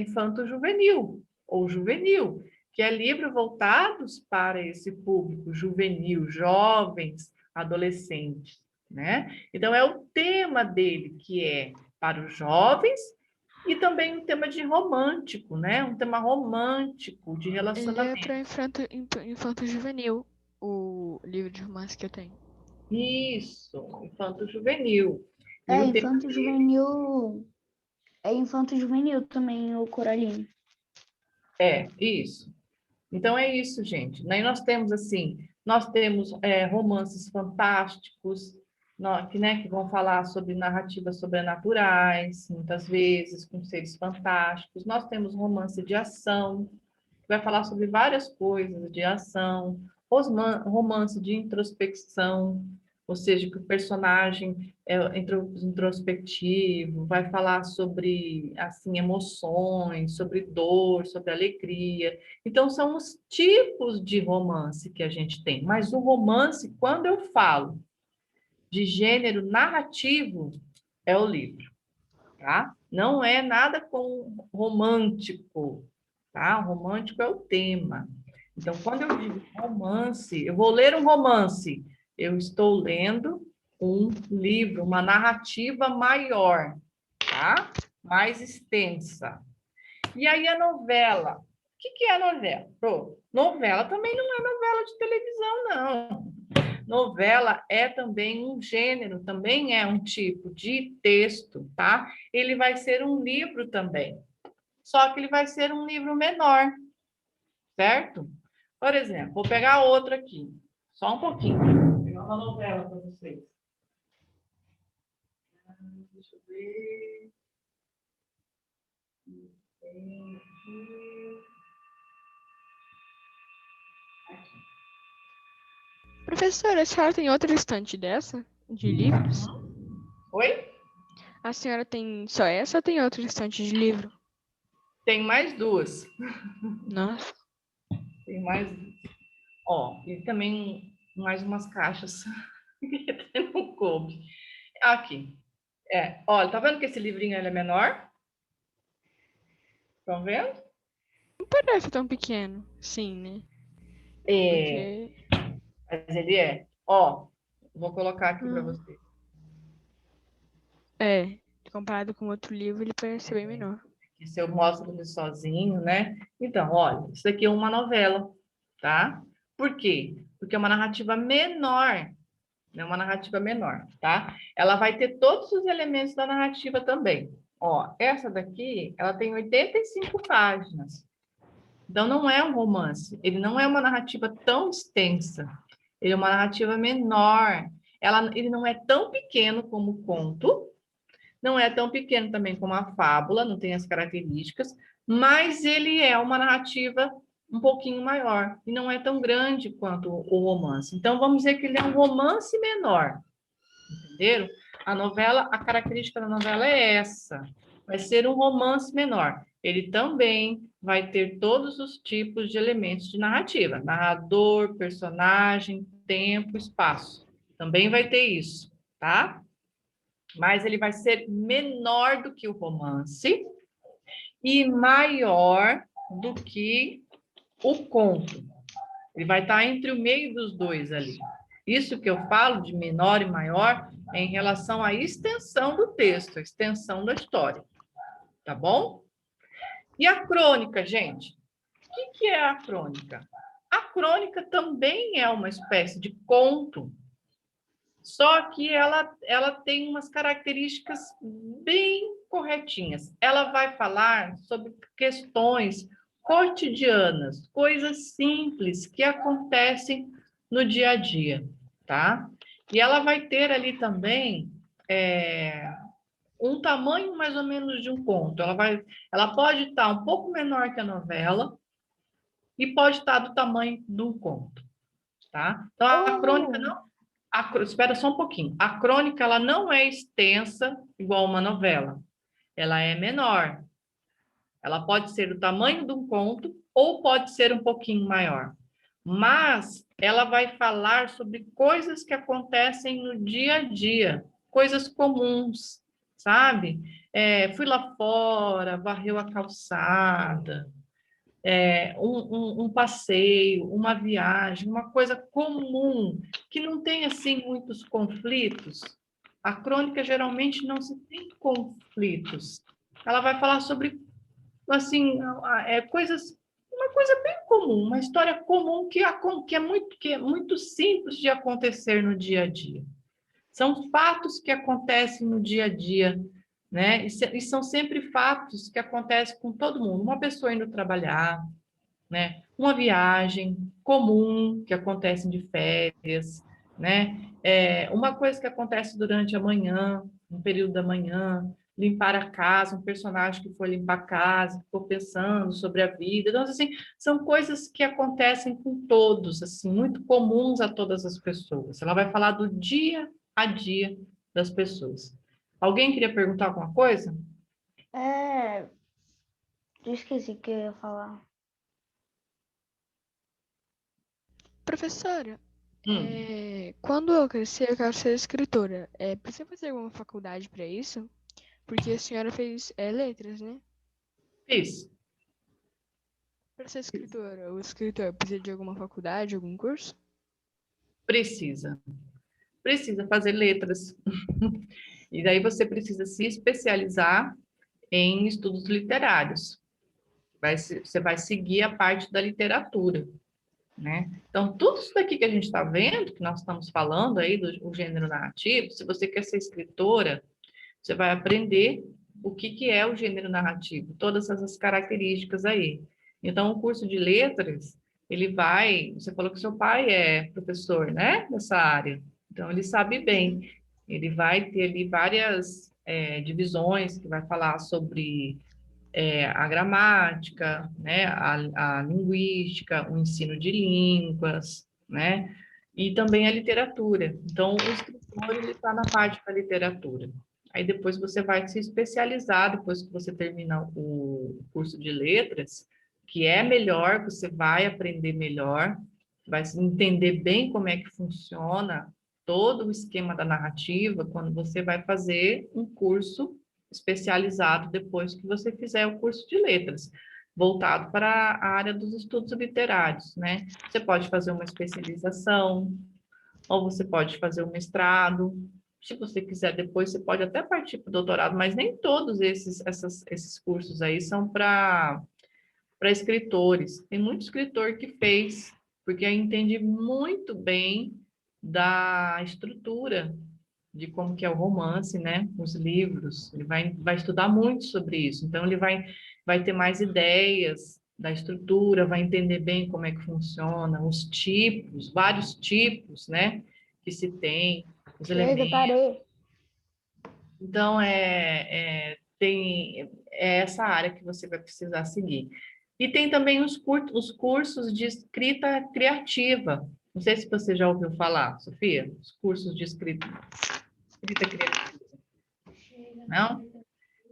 infanto-juvenil ou juvenil, que é livros voltados para esse público juvenil, jovens, adolescentes, né? Então é o tema dele que é para os jovens e também um tema de romântico, né? Um tema romântico de Ele é relacionamento. pra infanto juvenil, o livro de romance que eu tenho. Isso, infanto-juvenil. E É o tema infanto juvenil. É infanto juvenil também, o Coraline. isso. Então é isso, gente. Daí nós temos romances fantásticos, que vão falar sobre narrativas sobrenaturais, muitas vezes com seres fantásticos. Nós temos romance de ação, que vai falar sobre várias coisas de ação, romance de introspecção, ou seja, que o personagem é introspectivo, vai falar sobre, assim, emoções, sobre dor, sobre alegria. Então, são os tipos de romance que a gente tem. Mas o romance, quando eu falo de gênero narrativo, é o livro, tá? Não é nada com romântico, tá? O romântico é o tema. Então, quando eu digo romance, eu vou ler um romance, eu estou lendo um livro, uma narrativa maior, tá? Mais extensa. E aí a novela. O que é a novela? Pô, novela também não é novela de televisão, não. Novela é também um gênero, também é um tipo de texto, tá? Ele vai ser um livro também. Só que ele vai ser um livro menor, certo? Por exemplo, vou pegar outra aqui. Só um pouquinho. Vou pegar uma novela para vocês. Deixa eu ver. Professora, a senhora tem outra estante dessa? De livros? Oi? A senhora tem só essa ou tem outra estante de livro? Tem mais duas. Nossa. Tem mais. Ó, e também mais umas caixas que até não coube. Aqui. Olha, tá vendo que esse livrinho ele é menor? Estão vendo? Não parece tão pequeno. Sim, né? É, Porque... mas ele é. Ó, vou colocar aqui para Hum. você. Comparado com outro livro, ele parece bem menor. Se eu mostro ele sozinho, né? Então, olha, isso aqui é uma novela, tá? Por quê? Porque é uma narrativa menor. É uma narrativa menor, tá? Ela vai ter todos os elementos da narrativa também. Ó, essa daqui, ela tem 85 páginas. Então, não é um romance. Ele não é uma narrativa tão extensa. Ele é uma narrativa menor. Ele não é tão pequeno como o conto, não é tão pequeno também como a fábula, não tem as características, mas ele é uma narrativa um pouquinho maior e não é tão grande quanto o romance. Então, vamos dizer que ele é um romance menor, entenderam? A novela, a característica da novela é essa, vai ser um romance menor. Ele também vai ter todos os tipos de elementos de narrativa, narrador, personagem, tempo, espaço. Também vai ter isso, tá? Mas ele vai ser menor do que o romance e maior do que o conto. Ele vai estar entre o meio dos dois ali. Isso que eu falo de menor e maior é em relação à extensão do texto, a extensão da história. Tá bom? E a crônica, gente? O que é a crônica? A crônica também é uma espécie de conto, só que ela tem umas características bem corretinhas. Ela vai falar sobre questões cotidianas, coisas simples que acontecem no dia a dia, tá? E ela vai ter ali também um tamanho mais ou menos de um conto. Ela pode estar um pouco menor que a novela e pode estar do tamanho de um conto, tá? Então, a crônica não espera só um pouquinho. A crônica ela não é extensa igual uma novela. Ela é menor. Ela pode ser do tamanho de um conto ou pode ser um pouquinho maior. Mas ela vai falar sobre coisas que acontecem no dia a dia, coisas comuns, sabe? Fui lá fora, varreu a calçada, um passeio, uma viagem, uma coisa comum, que não tem, assim, muitos conflitos. A crônica, geralmente, não se tem conflitos. Ela vai falar sobre, assim, coisas, uma coisa bem comum, uma história comum que é muito simples de acontecer no dia a dia. São fatos que acontecem no dia a dia, né? E são sempre fatos que acontecem com todo mundo. Uma pessoa indo trabalhar, né? Uma viagem comum que acontece de férias, né? Uma coisa que acontece durante a manhã, no período da manhã, limpar a casa, um personagem que foi limpar a casa, ficou pensando sobre a vida. Então, assim, são coisas que acontecem com todos, assim, muito comuns a todas as pessoas. Ela vai falar do dia a dia das pessoas. Alguém queria perguntar alguma coisa? Eu esqueci o que eu ia falar. Professora, Hum, quando eu crescer, eu quero ser escritora. Precisa fazer alguma faculdade para isso? Porque a senhora fez letras, né? fiz. Para ser escritora, o escritor precisa de alguma faculdade, algum curso? Precisa. Precisa fazer letras. E daí você precisa se especializar em estudos literários. Você vai seguir a parte da literatura, né? Então, tudo isso daqui que a gente está vendo, que nós estamos falando aí do gênero narrativo, se você quer ser escritora, você vai aprender o que é o gênero narrativo, todas essas características aí. Então, o curso de letras, ele vai... Você falou que seu pai é professor, né? Nessa área. Então, ele sabe bem. Ele vai ter ali várias divisões que vai falar sobre a gramática, né, a linguística, o ensino de línguas, né, e também a literatura. Então, o escritor, ele está na parte da literatura. Aí depois você vai se especializar, depois que você termina o curso de letras, que é melhor, você vai aprender melhor, vai entender bem como é que funciona todo o esquema da narrativa quando você vai fazer um curso especializado depois que você fizer o curso de letras, voltado para a área dos estudos literários, né? Você pode fazer uma especialização, ou você pode fazer um mestrado. Se você quiser depois, você pode até partir para o doutorado, mas nem todos esses cursos aí são para escritores. Tem muito escritor que fez, porque aí entende muito bem da estrutura de como que é o romance, né? Os livros, ele vai estudar muito sobre isso. Então, ele vai ter mais ideias da estrutura, vai entender bem como é que funciona, os tipos, vários tipos, né? Que se tem, os Chega, elementos. parei. Então, é essa área que você vai precisar seguir. E tem também os cursos de escrita criativa. Não sei se você já ouviu falar, Sofia, os cursos de escrita criativa. Não?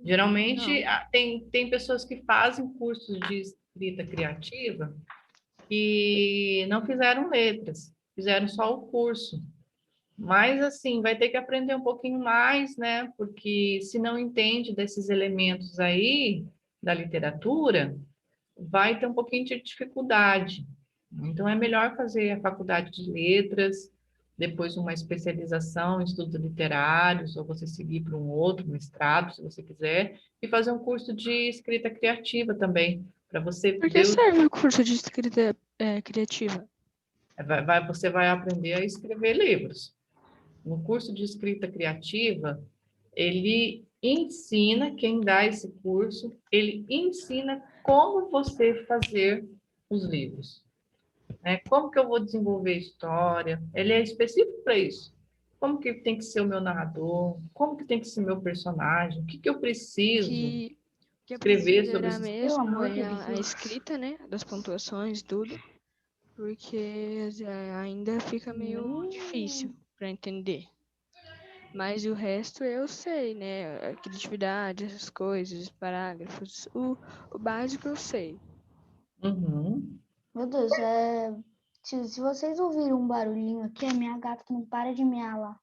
Geralmente, Não. tem pessoas que fazem cursos de escrita criativa e não fizeram letras, fizeram só o curso. Mas, assim, vai ter que aprender um pouquinho mais, né? Porque se não entende desses elementos aí da literatura, vai ter um pouquinho de dificuldade. Então, é melhor fazer a faculdade de letras, depois uma especialização em estudos literários, ou você seguir para um outro mestrado, se você quiser, e fazer um curso de escrita criativa também, para você Por que ver, serve o curso de escrita criativa? você vai aprender a escrever livros. No curso de escrita criativa, ele ensina, quem dá esse curso, ele ensina como você fazer os livros, né? Como que eu vou desenvolver a história? Ele é específico para isso. Como que tem que ser o meu narrador? Como que tem que ser o meu personagem? O que que eu preciso Que, que eu preciso escrever sobre melhorar esses... Pelo mesmo amor é de a Deus. escrita, né? Das pontuações e tudo. Porque ainda fica meio difícil para entender. Mas o resto eu sei, né? A criatividade, essas coisas, parágrafos. O básico eu sei. Meu Deus, se vocês ouvirem um barulhinho aqui, é minha gata que não para de miar lá.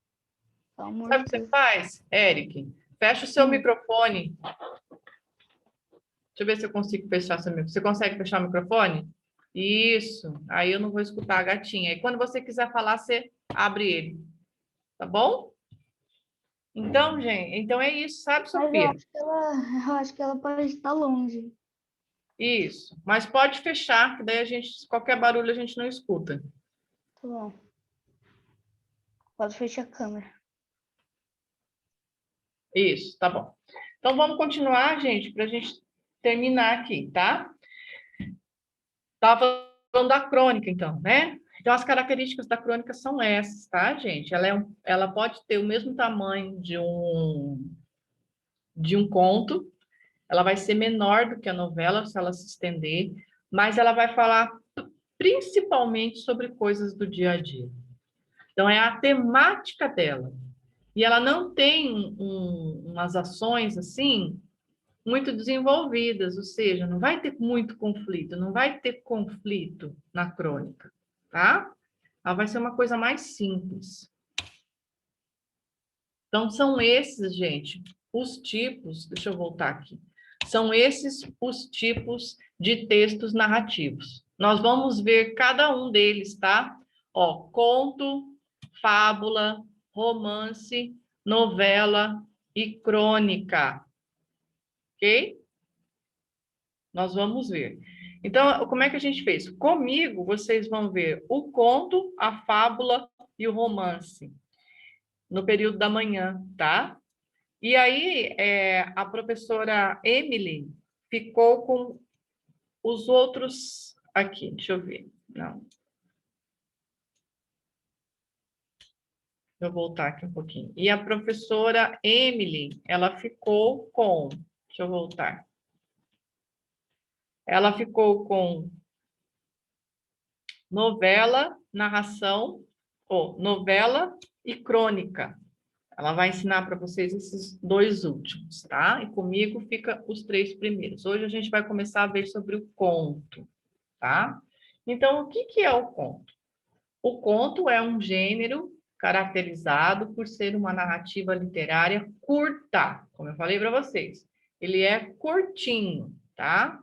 Pelo amor Sabe o de que você Deus. faz, Eric? Fecha o seu Hum. microfone. Deixa eu ver se eu consigo fechar seu microfone. Você consegue fechar o microfone? Isso. Aí eu não vou escutar a gatinha. E quando você quiser falar, você abre ele. Tá bom? Então, gente, então é isso, sabe, Mas Sofia? eu acho que ela pode estar longe. Isso. Mas pode fechar, que daí qualquer barulho a gente não escuta. Tá bom. Pode fechar a câmera. Isso, tá bom. Então vamos continuar, gente, para a gente terminar aqui, tá? Estava falando da crônica, então, né? Então, as características da crônica são essas, tá, gente? Ela pode ter o mesmo tamanho de um conto. Ela vai ser menor do que a novela, se ela se estender, mas ela vai falar principalmente sobre coisas do dia a dia. Então, é a temática dela. E ela não tem umas ações assim muito desenvolvidas, ou seja, não vai ter muito conflito, não vai ter conflito na crônica, tá? Ela vai ser uma coisa mais simples. Então, são esses, gente, os tipos, deixa eu voltar aqui, são esses os tipos de textos narrativos. Nós vamos ver cada um deles, tá? Ó, conto, fábula, romance, novela e crônica, ok? Nós vamos ver. Então, como é que a gente fez? Comigo, vocês vão ver o conto, a fábula e o romance no período da manhã, tá? E aí, a professora Emily ficou com os outros aqui, deixa eu ver. Não. Deixa eu voltar aqui um pouquinho. E a professora Emily, ela ficou com, deixa eu voltar. Ela ficou com novela, narração, ou novela e crônica. Ela vai ensinar para vocês esses dois últimos, tá? E comigo fica os 3 primeiros. Hoje a gente vai começar a ver sobre o conto, tá? Então, o que é o conto? O conto é um gênero caracterizado por ser uma narrativa literária curta, como eu falei para vocês. Ele é curtinho, tá?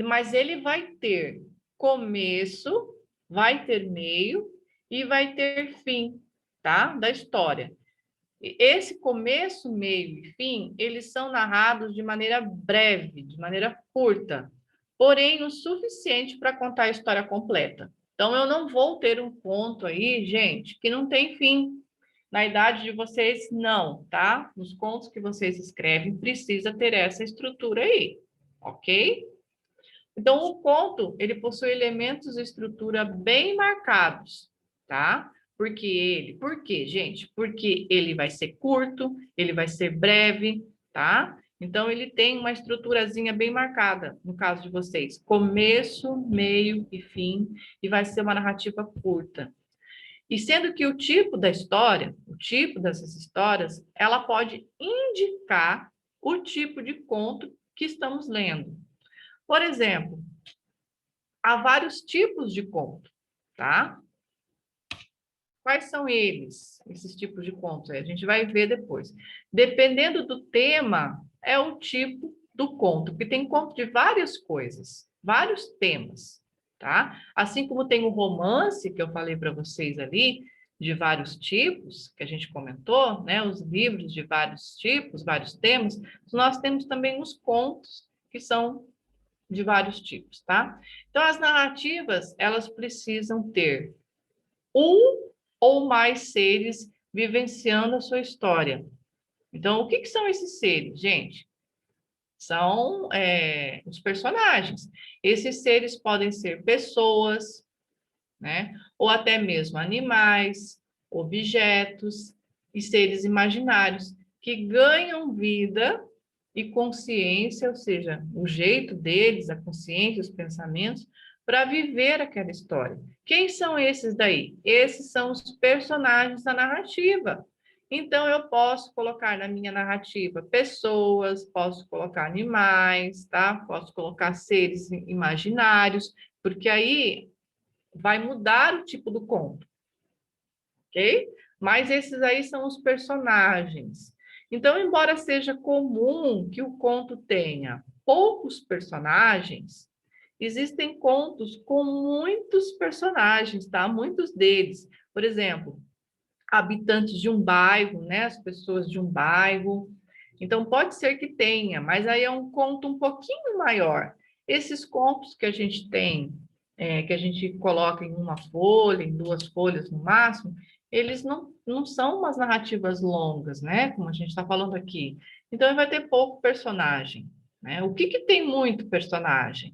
Mas ele vai ter começo, vai ter meio e vai ter fim, tá? Da história. Esse começo, meio e fim, eles são narrados de maneira breve, de maneira curta, porém o suficiente para contar a história completa. Então, eu não vou ter um conto aí, gente, que não tem fim. Na idade de vocês, não, tá? Nos contos que vocês escrevem, precisa ter essa estrutura aí, ok? Então, o conto, ele possui elementos de estrutura bem marcados, tá? Por quê, gente? Porque ele vai ser curto, ele vai ser breve, tá? Então, ele tem uma estruturazinha bem marcada, no caso de vocês. Começo, meio e fim, e vai ser uma narrativa curta. E sendo que o tipo da história, o tipo dessas histórias, ela pode indicar o tipo de conto que estamos lendo. Por exemplo, há vários tipos de conto, tá? Quais são eles, esses tipos de contos? A gente vai ver depois. Dependendo do tema, é o tipo do conto, porque tem conto de várias coisas, vários temas, tá? Assim como tem o romance, que eu falei para vocês ali, de vários tipos, que a gente comentou, né? Os livros de vários tipos, vários temas, nós temos também os contos, que são de vários tipos, tá? Então, as narrativas, elas precisam ter um ou mais seres vivenciando a sua história. Então, o que são esses seres, gente? São os personagens. Esses seres podem ser pessoas, né? Ou até mesmo animais, objetos e seres imaginários que ganham vida e consciência, ou seja, o jeito deles, a consciência, os pensamentos, para viver aquela história. Quem são esses daí? Esses são os personagens da narrativa. Então, eu posso colocar na minha narrativa pessoas, posso colocar animais, tá? Posso colocar seres imaginários, porque aí vai mudar o tipo do conto, ok? Mas esses aí são os personagens. Então, embora seja comum que o conto tenha poucos personagens, existem contos com muitos personagens, tá? Muitos deles. Por exemplo, habitantes de um bairro, né? As pessoas de um bairro. Então, pode ser que tenha, mas aí é um conto um pouquinho maior. Esses contos que a gente tem, que a gente coloca em uma folha, em 2 folhas no máximo, eles não são umas narrativas longas, né? Como a gente está falando aqui. Então, vai ter pouco personagem, né? O que tem muito personagem?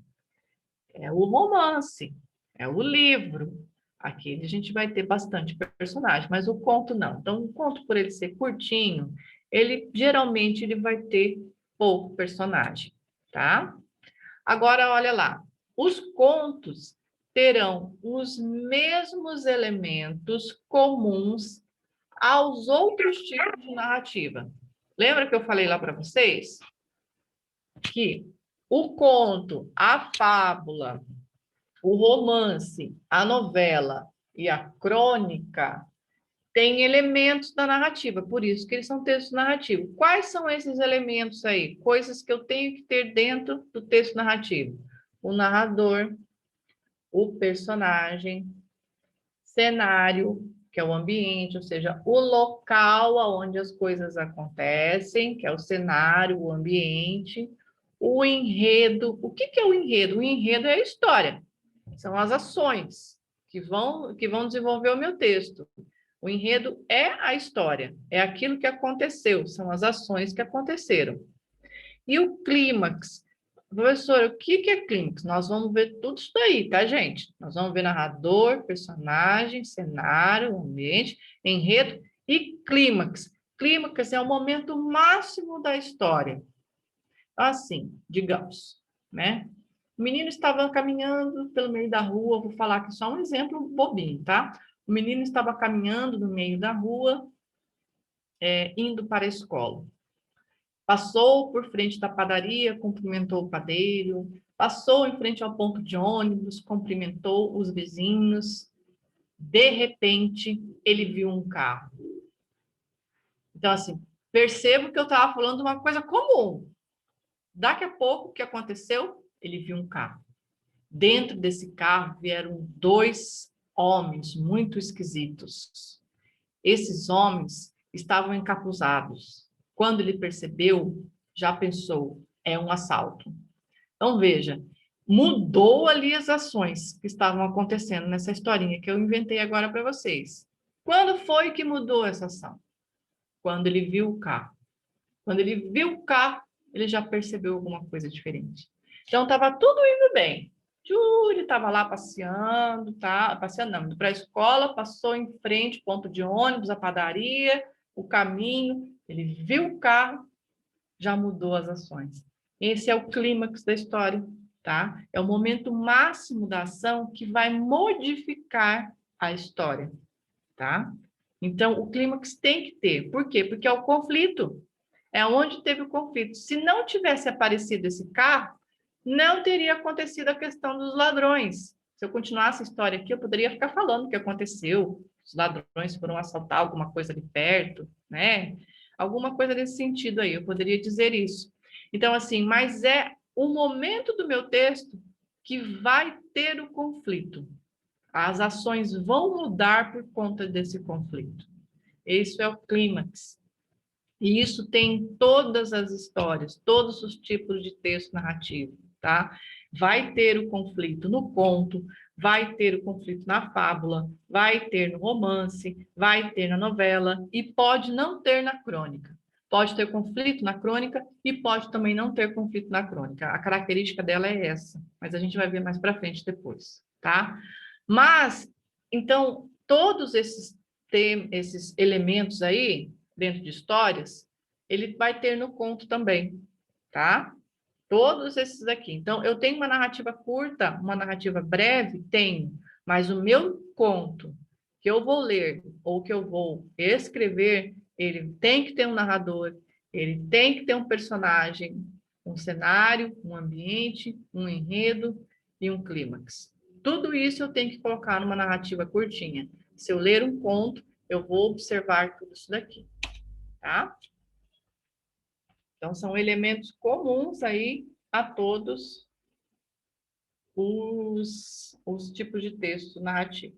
É o romance, é o livro. Aqui a gente vai ter bastante personagem, mas o conto não. Então, o conto, por ele ser curtinho, geralmente ele vai ter pouco personagem, tá? Agora, olha lá, os contos terão os mesmos elementos comuns aos outros tipos de narrativa. Lembra que eu falei lá para vocês que o conto, a fábula, o romance, a novela e a crônica têm elementos da narrativa, por isso que eles são textos narrativos. Quais são esses elementos aí? Coisas que eu tenho que ter dentro do texto narrativo. O narrador, o personagem, cenário, que é o ambiente, ou seja, o local onde as coisas acontecem, que é o cenário, o ambiente, o enredo. O que é o enredo? O enredo é a história, são as ações que vão desenvolver o meu texto. O enredo é a história, é aquilo que aconteceu, são as ações que aconteceram. E o clímax? Professor, o que é clímax? Nós vamos ver tudo isso daí, tá, gente? Nós vamos ver narrador, personagem, cenário, ambiente, enredo e clímax. Clímax é o momento máximo da história. Assim, digamos, né? O menino estava caminhando pelo meio da rua, vou falar aqui só um exemplo bobinho, tá? O menino estava caminhando no meio da rua, indo para a escola. Passou por frente da padaria, cumprimentou o padeiro, passou em frente ao ponto de ônibus, cumprimentou os vizinhos. De repente, ele viu um carro. Então, assim, percebo que eu estava falando de uma coisa comum. Daqui a pouco, o que aconteceu? Ele viu um carro. Dentro desse carro vieram 2 homens muito esquisitos. Esses homens estavam encapuzados. Quando ele percebeu, já pensou, é um assalto. Então, veja, mudou ali as ações que estavam acontecendo nessa historinha que eu inventei agora para vocês. Quando foi que mudou essa ação? Quando ele viu o carro. Quando ele viu o carro, ele já percebeu alguma coisa diferente. Então, estava tudo indo bem. Júlio estava lá passeando, tá? Passeando não, indo para a escola, passou em frente, ponto de ônibus, a padaria, o caminho, ele viu o carro, já mudou as ações. Esse é o clímax da história, tá? É o momento máximo da ação que vai modificar a história, tá? Então, o clímax tem que ter. Por quê? Porque é o conflito. É onde teve o conflito. Se não tivesse aparecido esse carro, não teria acontecido a questão dos ladrões. Se eu continuasse a história aqui, eu poderia ficar falando o que aconteceu. Os ladrões foram assaltar alguma coisa ali perto, né? Alguma coisa nesse sentido aí, eu poderia dizer isso. Então, assim, mas é o momento do meu texto que vai ter o conflito. As ações vão mudar por conta desse conflito. Isso é o clímax. E isso tem em todas as histórias, todos os tipos de texto narrativo, tá? Vai ter o conflito no conto, vai ter o conflito na fábula, vai ter no romance, vai ter na novela e pode não ter na crônica. Pode ter conflito na crônica e pode também não ter conflito na crônica. A característica dela é essa, mas a gente vai ver mais para frente depois, tá? Mas, então, todos esses elementos aí, dentro de histórias, ele vai ter no conto também, tá? Todos esses aqui. Então, eu tenho uma narrativa curta, uma narrativa breve? Tenho, mas o meu conto que eu vou ler ou que eu vou escrever, ele tem que ter um narrador, ele tem que ter um personagem, um cenário, um ambiente, um enredo e um clímax. Tudo isso eu tenho que colocar numa narrativa curtinha. Se eu ler um conto, eu vou observar tudo isso daqui, tá? Então, são elementos comuns aí a todos os tipos de texto narrativo.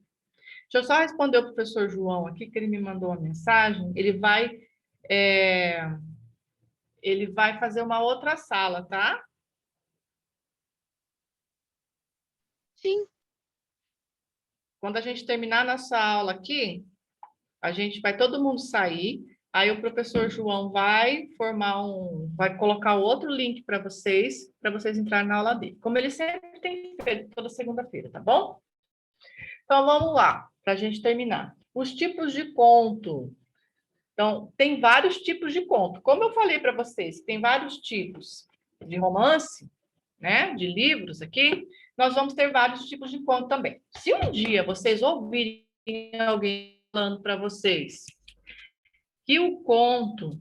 Deixa eu só responder o professor João aqui, que ele me mandou uma mensagem. Ele vai fazer uma outra sala, tá? Sim. Quando a gente terminar nossa aula aqui, vai todo mundo sair. Aí o professor João vai colocar outro link para vocês entrarem na aula dele. Como ele sempre tem feito toda segunda-feira, tá bom? Então vamos lá, para a gente terminar. Os tipos de conto. Então, tem vários tipos de conto. Como eu falei para vocês, tem vários tipos de romance, né, de livros aqui, nós vamos ter vários tipos de conto também. Se um dia vocês ouvirem alguém falando para vocês que o conto,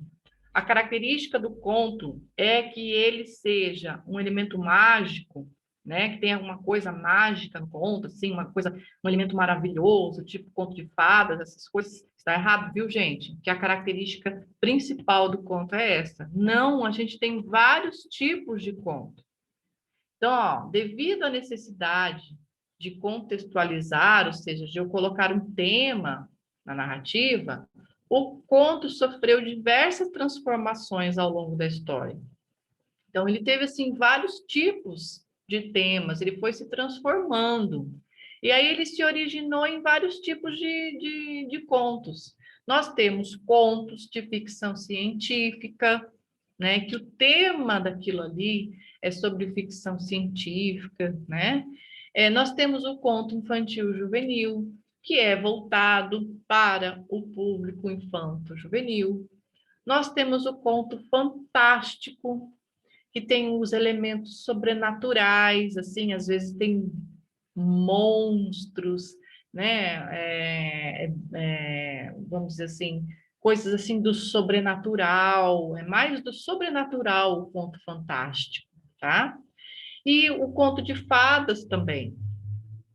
a característica do conto é que ele seja um elemento mágico, né, que tenha alguma coisa mágica no conto, assim, uma coisa, um elemento maravilhoso, tipo conto de fadas, essas coisas, está errado, viu, gente? Que a característica principal do conto é essa. Não, a gente tem vários tipos de conto. Então, ó, devido à necessidade de contextualizar, ou seja, de eu colocar um tema na narrativa, o conto sofreu diversas transformações ao longo da história. Então, ele teve, assim, vários tipos de temas, ele foi se transformando. E aí ele se originou em vários tipos de contos. Nós temos contos de ficção científica, né, que o tema daquilo ali é sobre ficção científica, né? Nós temos o conto infantil juvenil, que é voltado para o público infanto-juvenil. Nós temos o conto fantástico, que tem os elementos sobrenaturais, assim, às vezes tem monstros, né? Vamos dizer assim, coisas assim do sobrenatural, é mais do sobrenatural o conto fantástico, tá? E o conto de fadas também,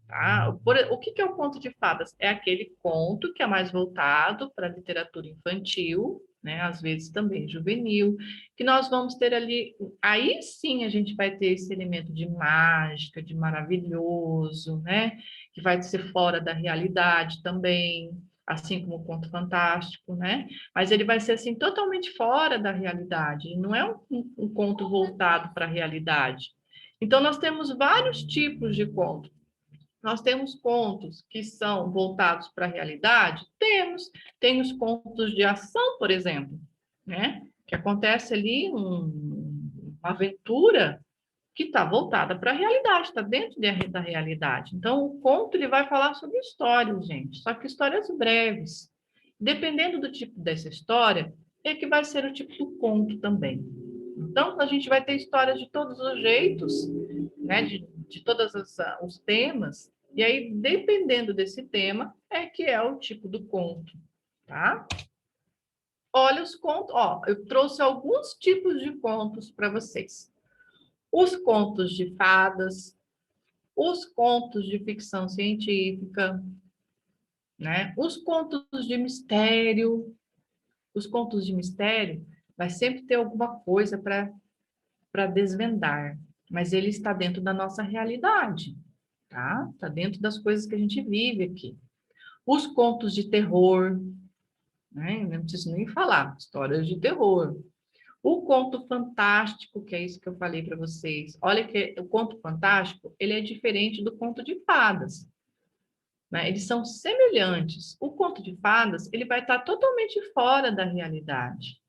tá? O que é o conto de fadas? É aquele conto que é mais voltado para a literatura infantil, né? Às vezes também juvenil, que nós vamos ter ali, aí sim a gente vai ter esse elemento de mágica, de maravilhoso, né? Que vai ser fora da realidade também, assim como o conto fantástico, né? Mas ele vai ser assim totalmente fora da realidade, não é um conto voltado para a realidade. Então nós temos vários tipos de conto. Nós temos contos que são voltados para a realidade? Tem os contos de ação, por exemplo, né? Que acontece ali uma aventura que está voltada para a realidade, está dentro da realidade. Então, o conto ele vai falar sobre histórias, gente, só que histórias breves. Dependendo do tipo dessa história, é que vai ser o tipo do conto também. Então, a gente vai ter histórias de todos os jeitos, né? De todos os temas, e aí, dependendo desse tema, é que é o tipo do conto, tá? Olha os contos, ó, eu trouxe alguns tipos de contos para vocês. Os contos de fadas, os contos de ficção científica, né? Os contos de mistério. Os contos de mistério vai sempre ter alguma coisa para desvendar, mas ele está dentro da nossa realidade, tá? Está dentro das coisas que a gente vive aqui. Os contos de terror, né? Eu não preciso nem falar, histórias de terror. O conto fantástico, que é isso que eu falei para vocês. Olha que o conto fantástico, ele é diferente do conto de fadas, né? Eles são semelhantes. O conto de fadas, ele vai estar totalmente fora da realidade,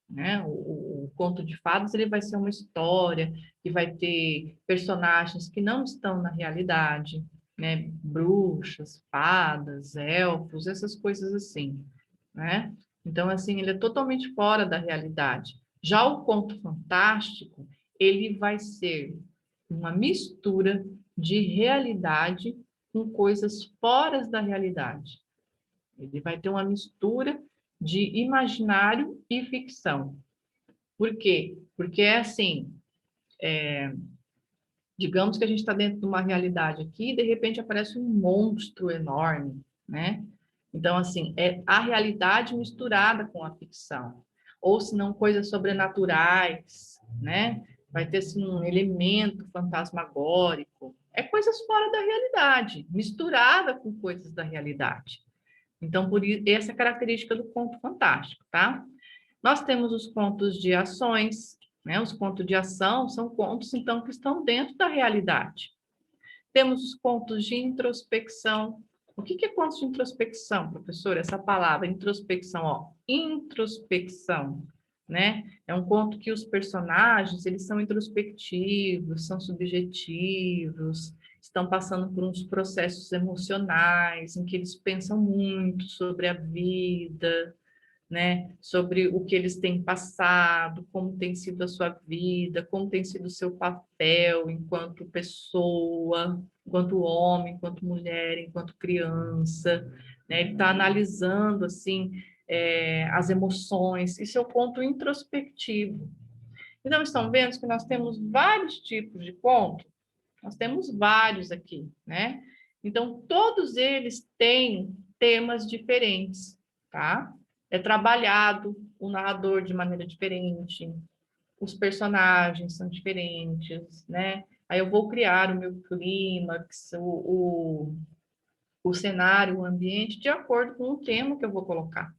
né? O conto de fadas, ele vai ser uma história que vai ter personagens que não estão na realidade, né? Bruxas, fadas, elfos, essas coisas assim, né? Então, assim, ele é totalmente fora da realidade. Já o conto fantástico, ele vai ser uma mistura de realidade com coisas fora da realidade. Ele vai ter uma mistura de imaginário e ficção. Por quê? Porque é assim, digamos que a gente está dentro de uma realidade aqui e de repente aparece um monstro enorme, né? Então, assim, é a realidade misturada com a ficção. Ou se não, coisas sobrenaturais, né? Vai ter assim, um elemento fantasmagórico. É coisas fora da realidade, misturada com coisas da realidade. Então, por isso, essa é a característica do conto fantástico, tá? Nós temos os contos de ações, né? Os contos de ação são contos, então, que estão dentro da realidade. Temos os contos de introspecção. O que é contos de introspecção, professor? Essa palavra, introspecção, ó, introspecção, né? É um conto que os personagens, eles são introspectivos, são subjetivos, estão passando por uns processos emocionais, em que eles pensam muito sobre a vida, né? Sobre o que eles têm passado, como tem sido a sua vida, como tem sido o seu papel enquanto pessoa, enquanto homem, enquanto mulher, enquanto criança, né? Ele está analisando, assim, as emoções. Isso é o ponto introspectivo. Então, estão vendo que nós temos vários tipos de conto? Nós temos vários aqui, né? Então, todos eles têm temas diferentes, tá? É trabalhado o narrador de maneira diferente, os personagens são diferentes, né? Aí eu vou criar o meu clímax, o cenário, o ambiente, de acordo com o tema que eu vou colocar.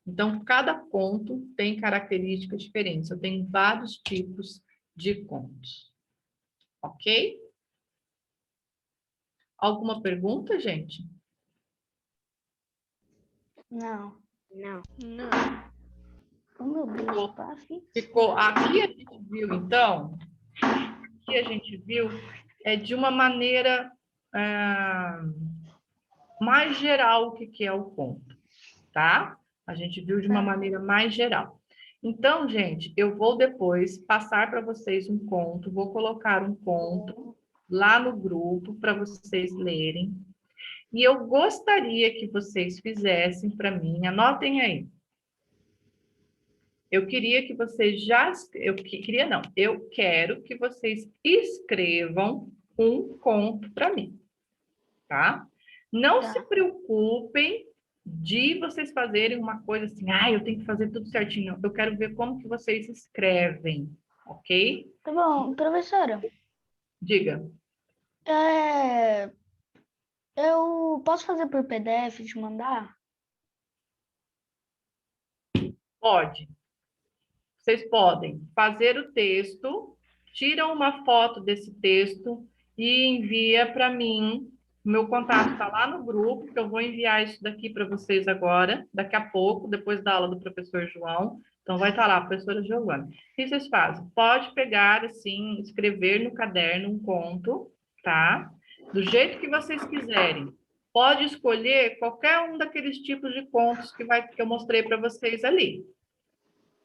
Então, cada conto tem características diferentes. Eu tenho vários tipos de contos. Ok? Alguma pergunta, gente? Não. Não. Não. Oh, meu Deus, tá fixo. Ficou. Aqui a gente viu, então, aqui a gente viu de uma maneira mais geral o que é o conto, tá? A gente viu de uma maneira mais geral. Então, gente, eu vou depois passar para vocês um conto, vou colocar um conto lá no grupo para vocês lerem. E eu gostaria que vocês fizessem para mim, anotem aí. Eu queria que vocês eu quero que vocês escrevam um conto para mim, tá? Não Tá. se preocupem de vocês fazerem uma coisa assim, eu tenho que fazer tudo certinho. Eu quero ver como que vocês escrevem, ok? Tá bom, professora. Diga. Eu posso fazer por PDF e te mandar? Pode. Vocês podem fazer o texto, tiram uma foto desse texto e envia para mim. Meu contato está lá no grupo, que eu vou enviar isso daqui para vocês agora, daqui a pouco, depois da aula do professor João. Então, vai estar lá, professora Giovana. O que vocês fazem? Pode pegar, assim, escrever no caderno um conto, tá? Do jeito que vocês quiserem. Pode escolher qualquer um daqueles tipos de contos que eu mostrei para vocês ali,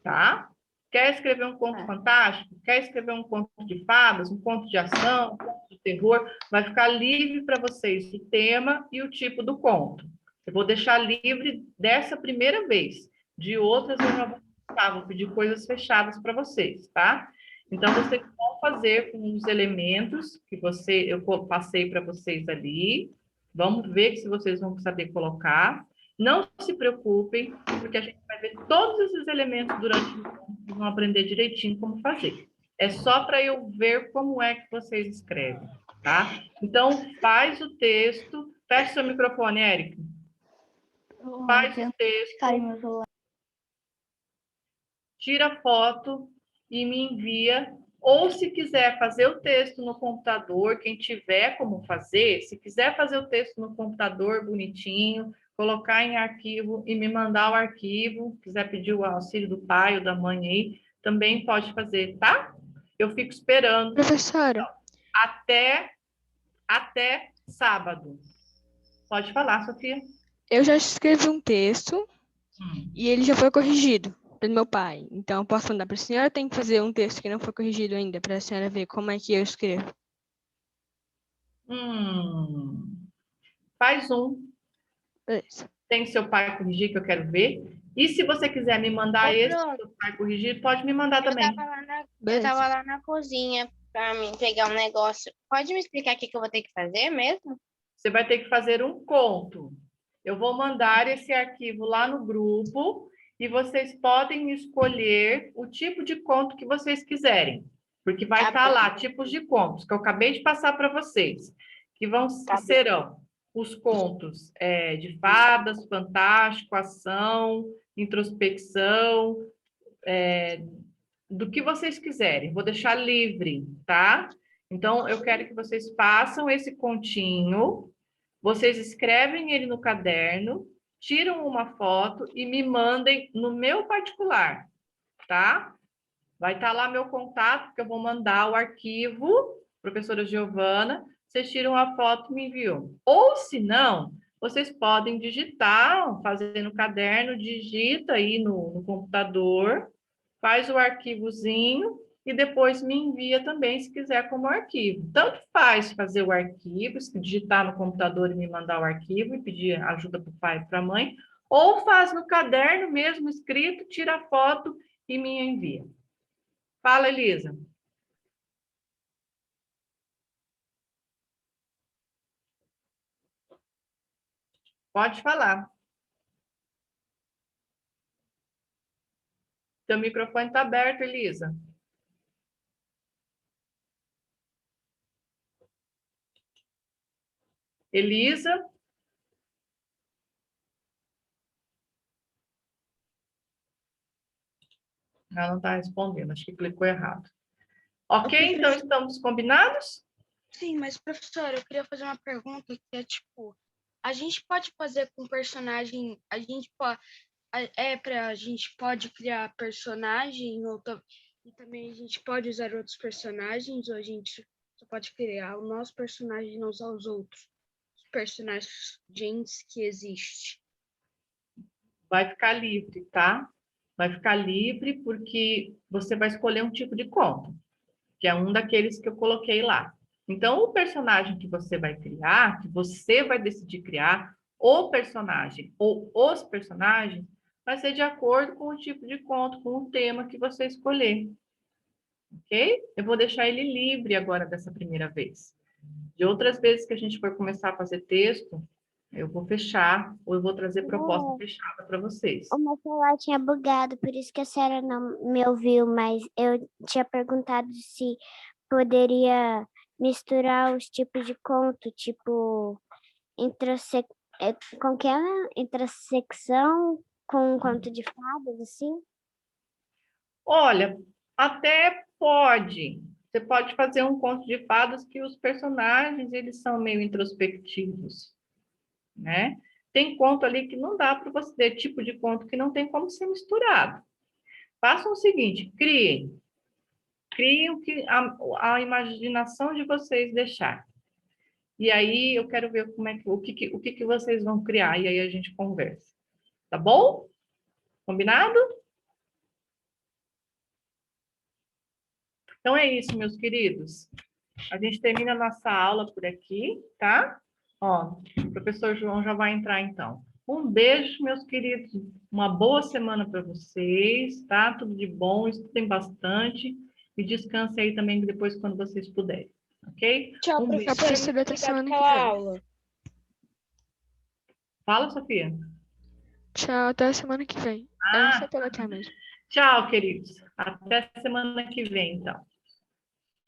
tá? Quer escrever um conto fantástico? Quer escrever um conto de fadas, um conto de ação, um conto de terror? Vai ficar livre para vocês o tema e o tipo do conto. Eu vou deixar livre dessa primeira vez. De outras, eu já vou pedir coisas fechadas para vocês, tá? Então, vocês vão fazer com os elementos que eu passei para vocês ali. Vamos ver se vocês vão saber colocar. Não se preocupem, porque a gente vai ver todos esses elementos durante o curso e vão aprender direitinho como fazer. É só para eu ver como é que vocês escrevem, tá? Então, faz o texto. Feche seu microfone, Érico. Faz o texto. Tira a foto e me envia. Ou, se quiser fazer o texto no computador, quem tiver como fazer, se quiser fazer o texto no computador bonitinho, colocar em arquivo e me mandar o arquivo, quiser pedir o auxílio do pai ou da mãe aí, também pode fazer, tá? Eu fico esperando. Professora. Até sábado. Pode falar, Sofia. Eu já escrevi um texto e ele já foi corrigido pelo meu pai. Então, eu posso mandar para a senhora, ou tem que fazer um texto que não foi corrigido ainda, para a senhora ver como é que eu escrevo. Faz um. Beleza. Tem seu pai corrigir, que eu quero ver. E se você quiser me mandar esse seu pai corrigir, pode me mandar também. Eu tava lá na cozinha para mim pegar um negócio. Pode me explicar o que eu vou ter que fazer mesmo? Você vai ter que fazer um conto. Eu vou mandar esse arquivo lá no grupo e vocês podem escolher o tipo de conto que vocês quiserem. Porque vai estar lá tipos de contos que eu acabei de passar para vocês, que serão os contos de fadas, fantástico, ação, introspecção, do que vocês quiserem. Vou deixar livre, tá? Então, eu quero que vocês façam esse continho, vocês escrevem ele no caderno, tiram uma foto e me mandem no meu particular, tá? Vai estar lá meu contato, que eu vou mandar o arquivo, professora Giovana, vocês tiram a foto e me enviam. Ou, se não, vocês podem digitar, fazer no caderno, digita aí no computador, faz o arquivozinho e depois me envia também, se quiser, como arquivo. Tanto faz fazer o arquivo, se digitar no computador e me mandar o arquivo e pedir ajuda para o pai e para a mãe, ou faz no caderno mesmo escrito, tira a foto e me envia. Fala, Elisa. Pode falar. Seu microfone está aberto, Elisa. Elisa? Ela não está respondendo, acho que clicou errado. Ok, então estamos combinados? Sim, mas professora, eu queria fazer uma pergunta que é tipo, a gente pode fazer com personagem, a gente pode, a gente pode criar personagem e também a gente pode usar outros personagens ou a gente só pode criar o nosso personagem e não usar os outros personagens que existem. Vai ficar livre, tá? Vai ficar livre porque você vai escolher um tipo de conto, que é um daqueles que eu coloquei lá. Então, o personagem que você vai criar, que você vai decidir criar, o personagem ou os personagens, vai ser de acordo com o tipo de conto, com o tema que você escolher. Ok? Eu vou deixar ele livre agora dessa primeira vez. De outras vezes que a gente for começar a fazer texto, eu vou fechar ou eu vou trazer proposta fechada para vocês. O meu celular tinha bugado, por isso que a senhora não me ouviu, mas eu tinha perguntado se poderia misturar os tipos de conto, tipo, com que é? Intersecção com um conto de fadas, assim? Olha, até pode. Você pode fazer um conto de fadas que os personagens, eles são meio introspectivos, né? Tem conto ali que não dá para você ter tipo de conto que não tem como ser misturado. Façam o seguinte, criem o que a imaginação de vocês deixar. E aí eu quero ver o que vocês vão criar e aí a gente conversa. Tá bom? Combinado? Então é isso, meus queridos. A gente termina a nossa aula por aqui, tá? Ó, o professor João já vai entrar então. Um beijo, meus queridos. Uma boa semana para vocês, tá? Tudo de bom, estudem bastante e descansem aí também depois quando vocês puderem, ok? Tchau, Um beijo. Professora, até semana que vem. Fala, Sofia. Tchau, até semana que vem. É só pela cá mesmo. Tchau, queridos. Até semana que vem, então.